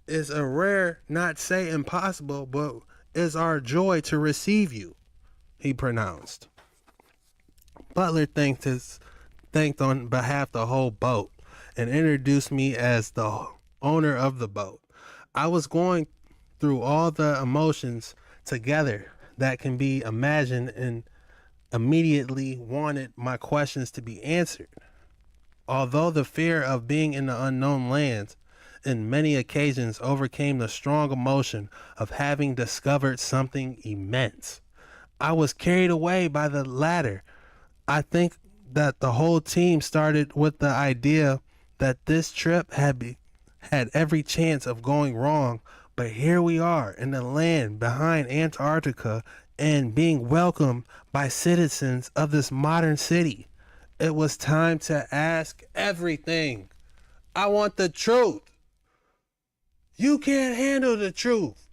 is a rare, not say impossible, but is our joy to receive you," he pronounced. Butler thanked on behalf of the whole boat and introduced me as the owner of the boat. I was going through all the emotions together that can be imagined and immediately wanted my questions to be answered. Although the fear of being in the unknown lands in many occasions overcame the strong emotion of having discovered something immense, I was carried away by the latter. I think that the whole team started with the idea that this trip had every chance of going wrong, but here we are in the land behind Antarctica and being welcomed by citizens of this modern city. It was time to ask everything. I want the truth. You can't handle the truth.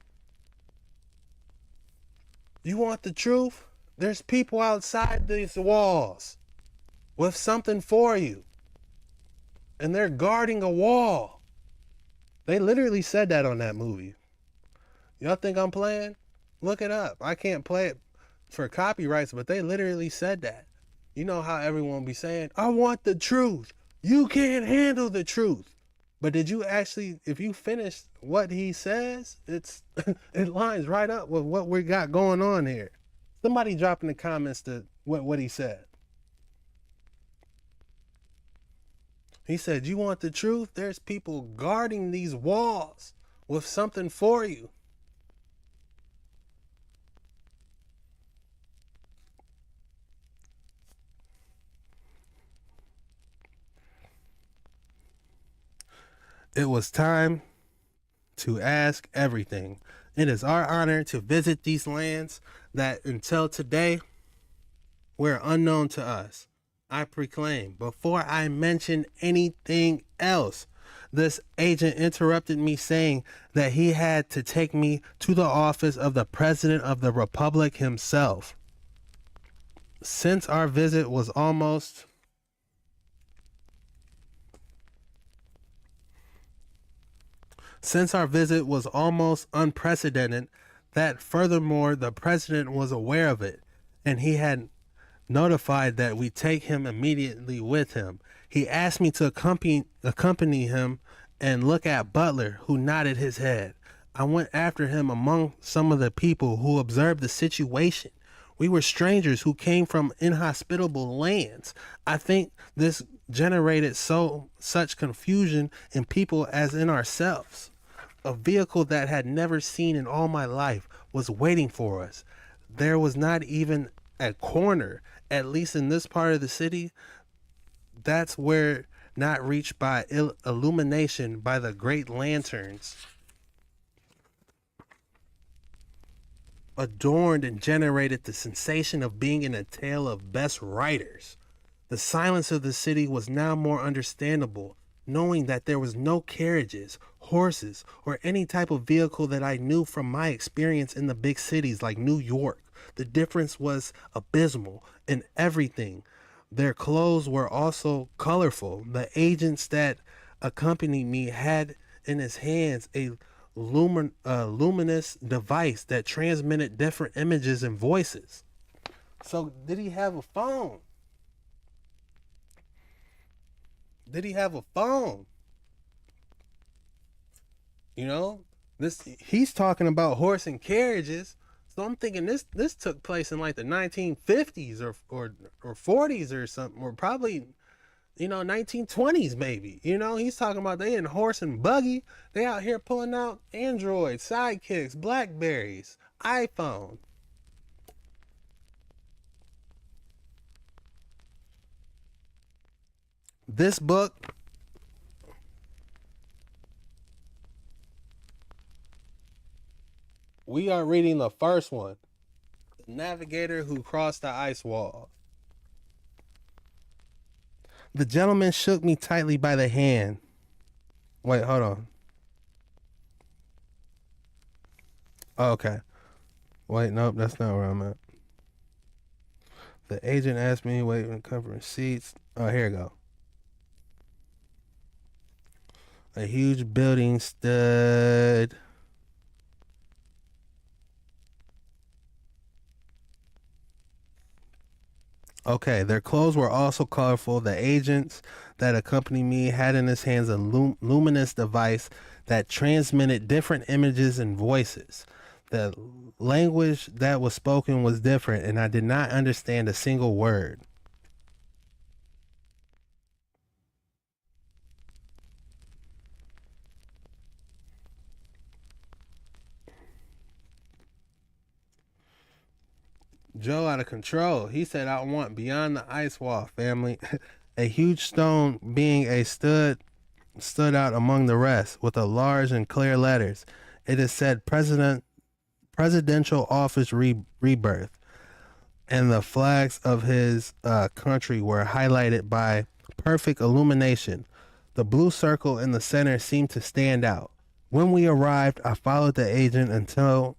You want the truth? There's people outside these walls with something for you. And they're guarding a wall. They literally said that on that movie. Y'all think I'm playing? Look it up. I can't play it for copyrights, but they literally said that. You know how everyone be saying, I want the truth. You can't handle the truth. But did you actually, if you finish what he says, it lines right up with what we got going on here. Somebody drop in the comments what he said. He said, you want the truth? There's people guarding these walls with something for you. It was time to ask everything. It is our honor to visit these lands that until today were unknown to us. I proclaim, before I mention anything else, this agent interrupted me saying that he had to take me to the office of the President of the Republic himself. Since our visit was almost unprecedented, that furthermore the president was aware of it, and he had notified that we take him immediately with him. He asked me to accompany him and look at Butler, who nodded his head. I went after him among some of the people who observed the situation. We were strangers who came from inhospitable lands. I think this generated such confusion in people as in ourselves. A vehicle that had never seen in all my life was waiting for us. There was not even a corner, at least in this part of the city, that's where not reached by illumination by the great lanterns adorned and generated the sensation of being in a tale of best writers. The silence of the city was now more understandable, knowing that there was no carriages, horses, or any type of vehicle that I knew from my experience in the big cities like New York. The difference was abysmal in everything. Their clothes were also colorful. The agents that accompanied me had in his hands a luminous device that transmitted different images and voices. So did he have a phone? Did he have a phone? You know, he's talking about horse and carriages. So I'm thinking this took place in like the 1950s or 40s or something, or probably 1920s maybe. He's talking about they in horse and buggy. They out here pulling out Androids, Sidekicks, Blackberries, iPhone. This book we are reading the first one, The Navigator Who Crossed the Ice Wall. The gentleman shook me tightly by the hand. Wait, hold on. Oh, okay. Wait, nope, that's not where I'm at. The agent asked me, wait, when covering seats. Oh, here we go. A huge building stood. Okay, their clothes were also colorful. The agents that accompanied me had in his hands a luminous device that transmitted different images and voices. The language that was spoken was different, and I did not understand a single word. Joe out of control. He said, I want beyond the ice wall, family. A huge stone being stood out among the rest with a large and clear letters. It is said presidential office rebirth. And the flags of his country were highlighted by perfect illumination. The blue circle in the center seemed to stand out. When we arrived, I followed the agent until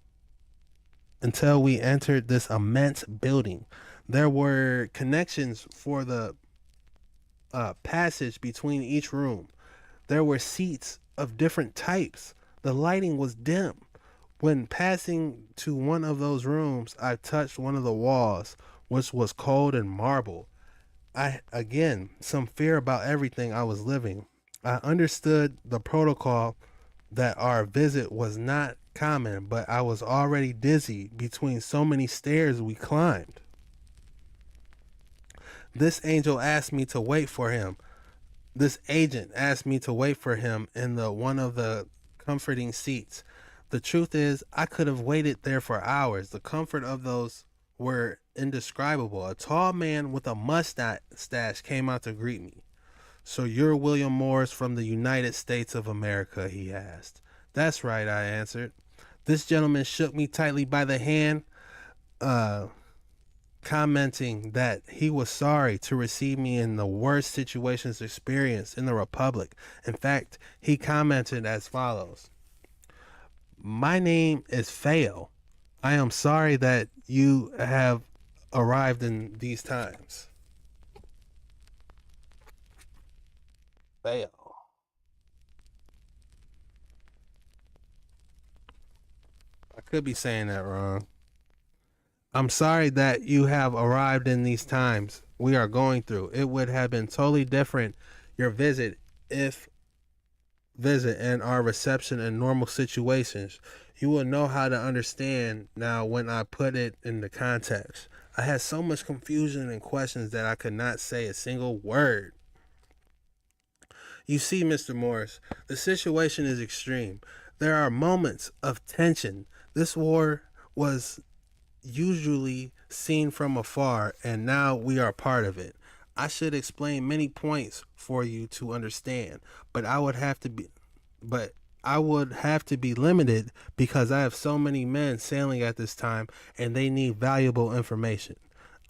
we entered this immense building. There were connections for the passage between each room. There were seats of different types. The lighting was dim. When passing to one of those rooms, I touched one of the walls, which was cold and marble. Some fear about everything I was living. I understood the protocol that our visit was not common, but I was already dizzy between so many stairs we climbed. This agent asked me to wait for him in one of the comforting seats. The truth is, I could have waited there for hours. The comfort of those were indescribable. A tall man with a mustache came out to greet me. So you're William Morris from the United States of America, he asked. That's right, I answered. This gentleman shook me tightly by the hand, commenting that he was sorry to receive me in the worst situations experienced in the Republic. In fact, he commented as follows. My name is Fail. I am sorry that you have arrived in these times. Fail. I could be saying that wrong. I'm sorry that you have arrived in these times we are going through. It would have been totally different, your visit and our reception in normal situations. You will know how to understand now when I put it into context. I had so much confusion and questions that I could not say a single word. You see, Mr. Morris, the situation is extreme. There are moments of tension. This war was usually seen from afar, and now we are part of it. I should explain many points for you to understand, but I would have to be limited because I have so many men sailing at this time and they need valuable information.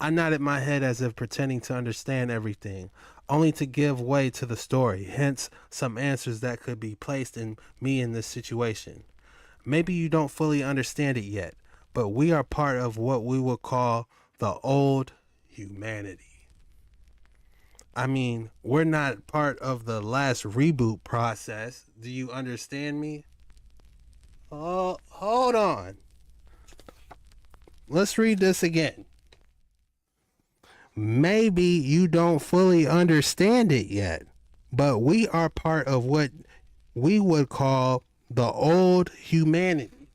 I nodded my head as if pretending to understand everything, only to give way to the story, hence some answers that could be placed in me in this situation. Maybe you don't fully understand it yet, but we are part of what we would call the old humanity. I mean, we're not part of the last reboot process. Do you understand me? Oh, hold on. Let's read this again. Maybe you don't fully understand it yet, but we are part of what we would call the old humanity.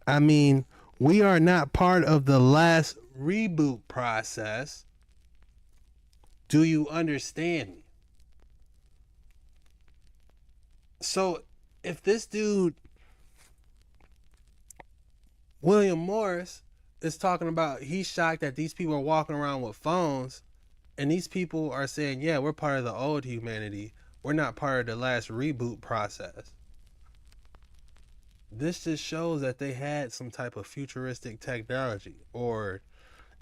I mean, we are not part of the last reboot process. Do you understand me? So if this dude, William Morris, is talking about he's shocked that these people are walking around with phones, and these people are saying, yeah, we're part of the old humanity, we're not part of the last reboot process. This just shows that they had some type of futuristic technology, or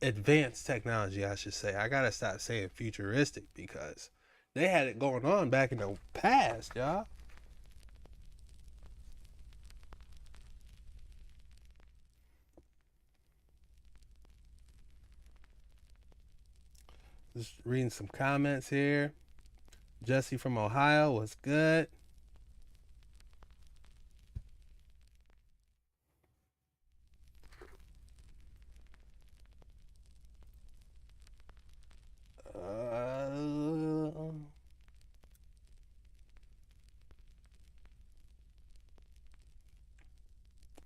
advanced technology, I should say. I gotta stop saying futuristic because they had it going on back in the past, y'all. Just reading some comments here. Jesse from Ohio was good.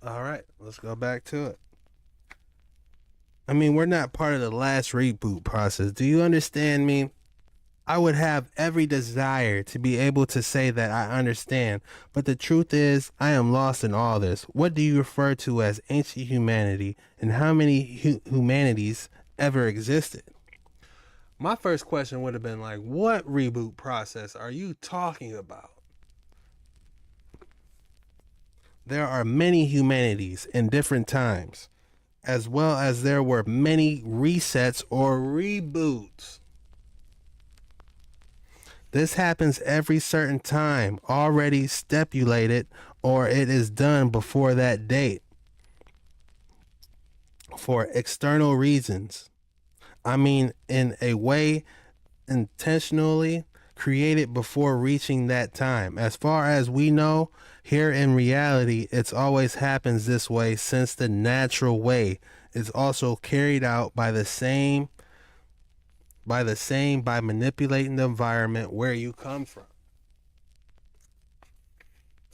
All right, let's go back to it. I mean, we're not part of the last reboot process. Do you understand me? I would have every desire to be able to say that I understand, but the truth is, I am lost in all this. What do you refer to as ancient humanity, and how many humanities ever existed? My first question would have been like, what reboot process are you talking about? There are many humanities in different times, as well as there were many resets or reboots. This happens every certain time, already stipulated, or it is done before that date for external reasons. I mean, in a way, intentionally created before reaching that time. As far as we know, here in reality, it's always happens this way, since the natural way is also carried out by manipulating the environment where you come from.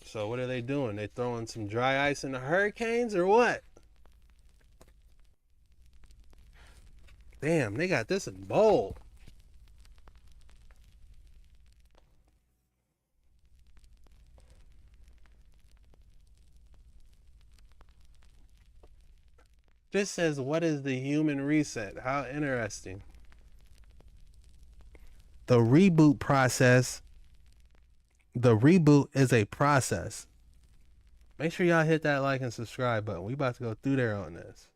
So what are they doing? They throwing some dry ice in the hurricanes or what? Damn, they got this in bold. This says, what is the human reset? How interesting. The reboot is a process. Make sure y'all hit that like and subscribe button. We about to go through there on this.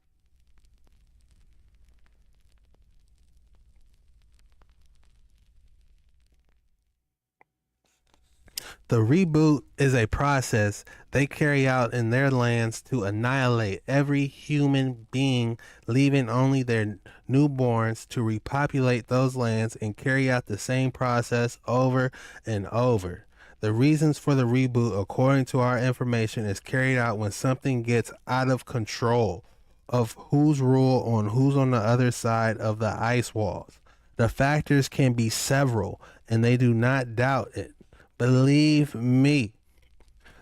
The reboot is a process they carry out in their lands to annihilate every human being, leaving only their newborns to repopulate those lands and carry out the same process over and over. The reasons for the reboot, according to our information, is carried out when something gets out of control of who's rule on who's on the other side of the ice walls. The factors can be several, and they do not doubt it. Believe me,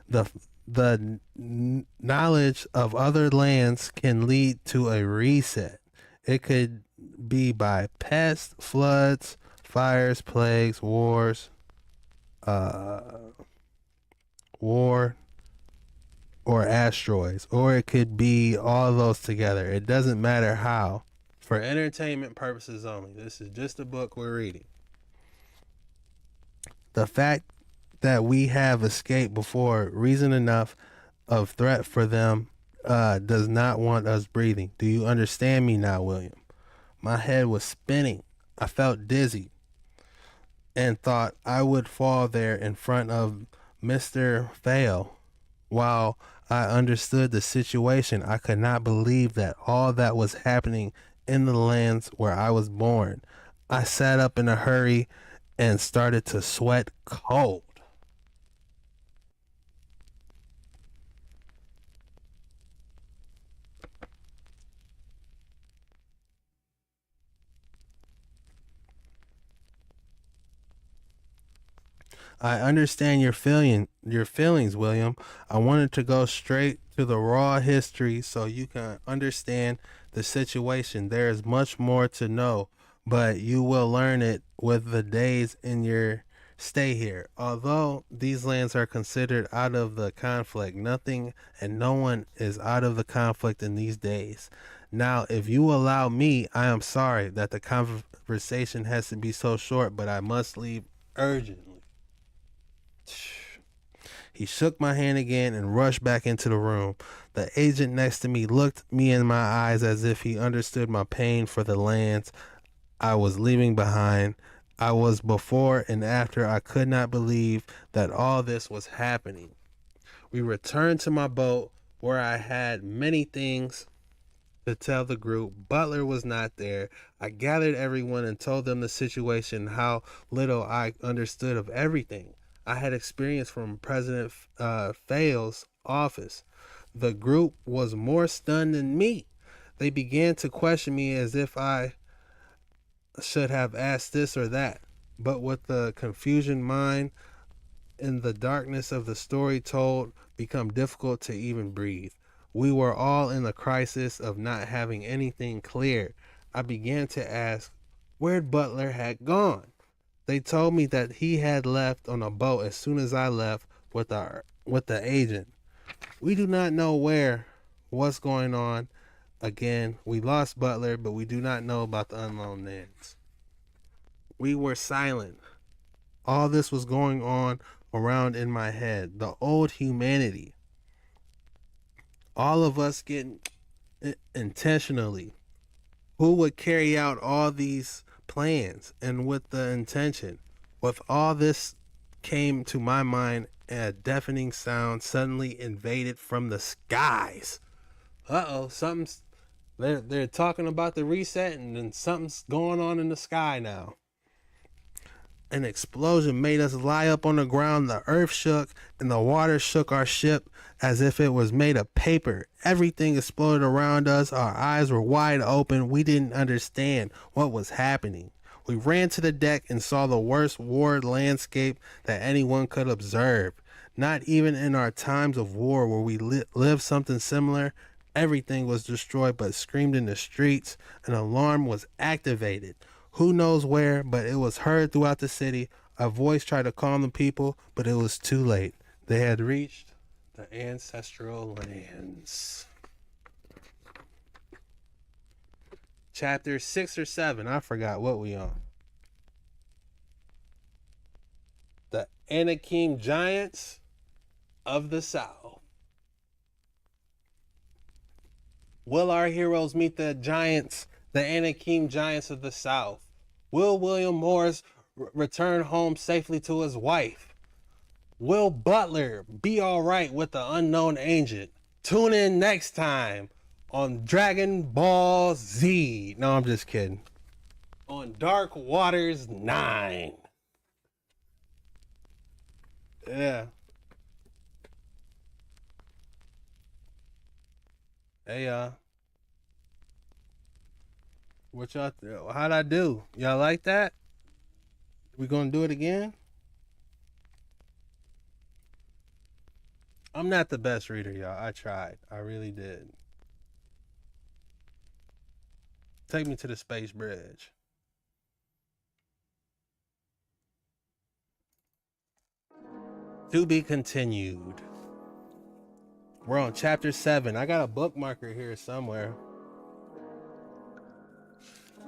the knowledge of other lands can lead to a reset. It could be by pests, floods, fires, plagues, war, or asteroids, or it could be all those together. It doesn't matter how. For entertainment purposes only. This is just a book we're reading. The fact that we have escaped before reason enough of threat for them does not want us breathing. Do you understand me now, William? My head was spinning. I felt dizzy and thought I would fall there in front of Mr. Fail. While I understood the situation, I could not believe that all that was happening in the lands where I was born. I sat up in a hurry and started to sweat cold. I understand your feelings, William. I wanted to go straight to the raw history so you can understand the situation. There is much more to know, but you will learn it with the days in your stay here. Although these lands are considered out of the conflict, nothing and no one is out of the conflict in these days. Now, if you allow me, I am sorry that the conversation has to be so short, but I must leave urgently. He shook my hand again and rushed back into the room. The agent next to me looked me in my eyes as if he understood my pain for the lands I was leaving behind. I was before and after. I could not believe that all this was happening. We returned to my boat where I had many things to tell the group. Butler was not there. I gathered everyone and told them the situation, how little I understood of everything I had experienced from President Fayle's office. The group was more stunned than me. They began to question me as if I should have asked this or that. But with the confusion mind and the darkness of the story told become difficult to even breathe. We were all in the crisis of not having anything clear. I began to ask where Butler had gone. They told me that he had left on a boat as soon as I left with the agent. We do not know what's going on. Again, we lost Butler, but we do not know about the unknown lands. We were silent. All this was going on around in my head. The old humanity. All of us getting intentionally. Who would carry out all these plans and with the intention? With all this came to my mind, a deafening sound suddenly invaded from the skies. Something's they're talking about the reset, and then something's going on in the sky now. An explosion made us lie up on the ground. The earth shook and the water shook our ship as if it was made of paper. Everything exploded around us. Our eyes were wide open. We didn't understand what was happening. We ran to the deck and saw the worst war landscape that anyone could observe. Not even in our times of war where we lived something similar. Everything was destroyed but screamed in the streets. An alarm was activated. Who knows where, but it was heard throughout the city. A voice tried to calm the people, but it was too late. They had reached the ancestral lands. Chapter 6 or 7, I forgot what we on. The Anakim Giants of the South. Will our heroes meet the giants, the Anakim Giants of the South? Will William Morris return home safely to his wife? Will Butler be all right with the unknown agent? Tune in next time on Dragon Ball Z. No, I'm just kidding. On Dark Waters 9. Yeah. Hey, what y'all, how'd I do? Y'all like that? We gonna do it again? I'm not the best reader, y'all. I tried. I really did. Take me to the space bridge. To be continued. We're on chapter 7. I got a bookmarker here somewhere.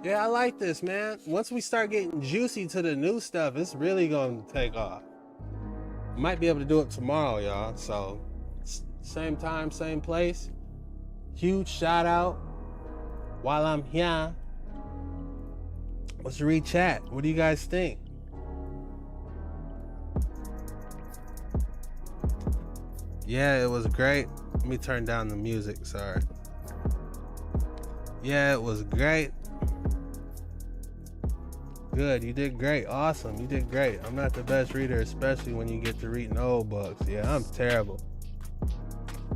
Yeah, I like this, man. Once we start getting juicy to the new stuff, it's really gonna take off. Might be able to do it tomorrow, y'all. So, same time, same place. Huge shout out while I'm here. Let's read chat. What do you guys think? Yeah, it was great. Let me turn down the music, sorry. Yeah, it was great. Good, you did great. Awesome, you did great. I'm not the best reader, especially when you get to reading old books. Yeah, I'm terrible.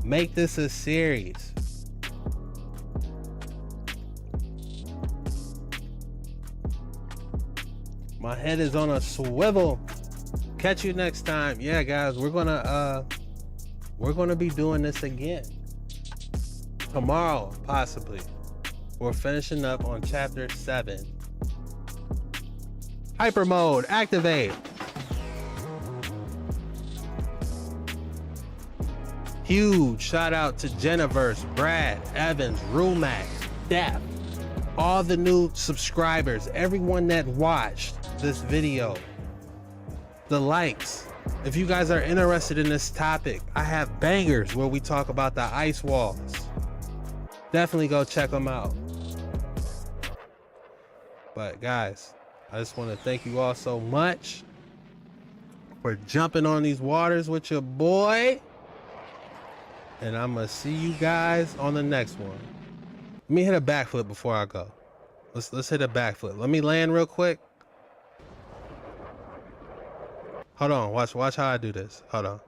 Make this a series. My head is on a swivel. Catch you next time. Yeah, guys, we're gonna be doing this again tomorrow, possibly. We're finishing up on chapter 7. Hyper mode, activate. Huge shout out to Jenniverse, Brad, Evans, Rumax, Daph, all the new subscribers, everyone that watched this video, the likes. If you guys are interested in this topic, I have bangers where we talk about the ice walls. Definitely go check them out. But guys, I just want to thank you all so much for jumping on these waters with your boy. And I'm gonna see you guys on the next one. Let me hit a backflip before I go. Let's hit a backflip. Let me land real quick. Hold on, watch how I do this. Hold on.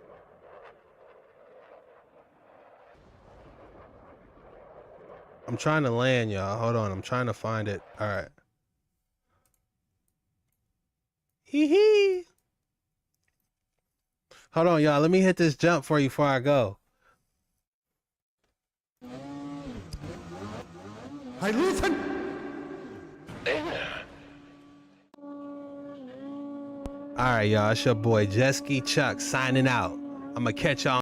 I'm trying to land, y'all. Hold on, I'm trying to find it. All right. Hee hee. Hold on, y'all. Let me hit this jump for you before I go. I listen. All right, y'all. It's your boy Jesky Chuck signing out. I'm gonna catch y'all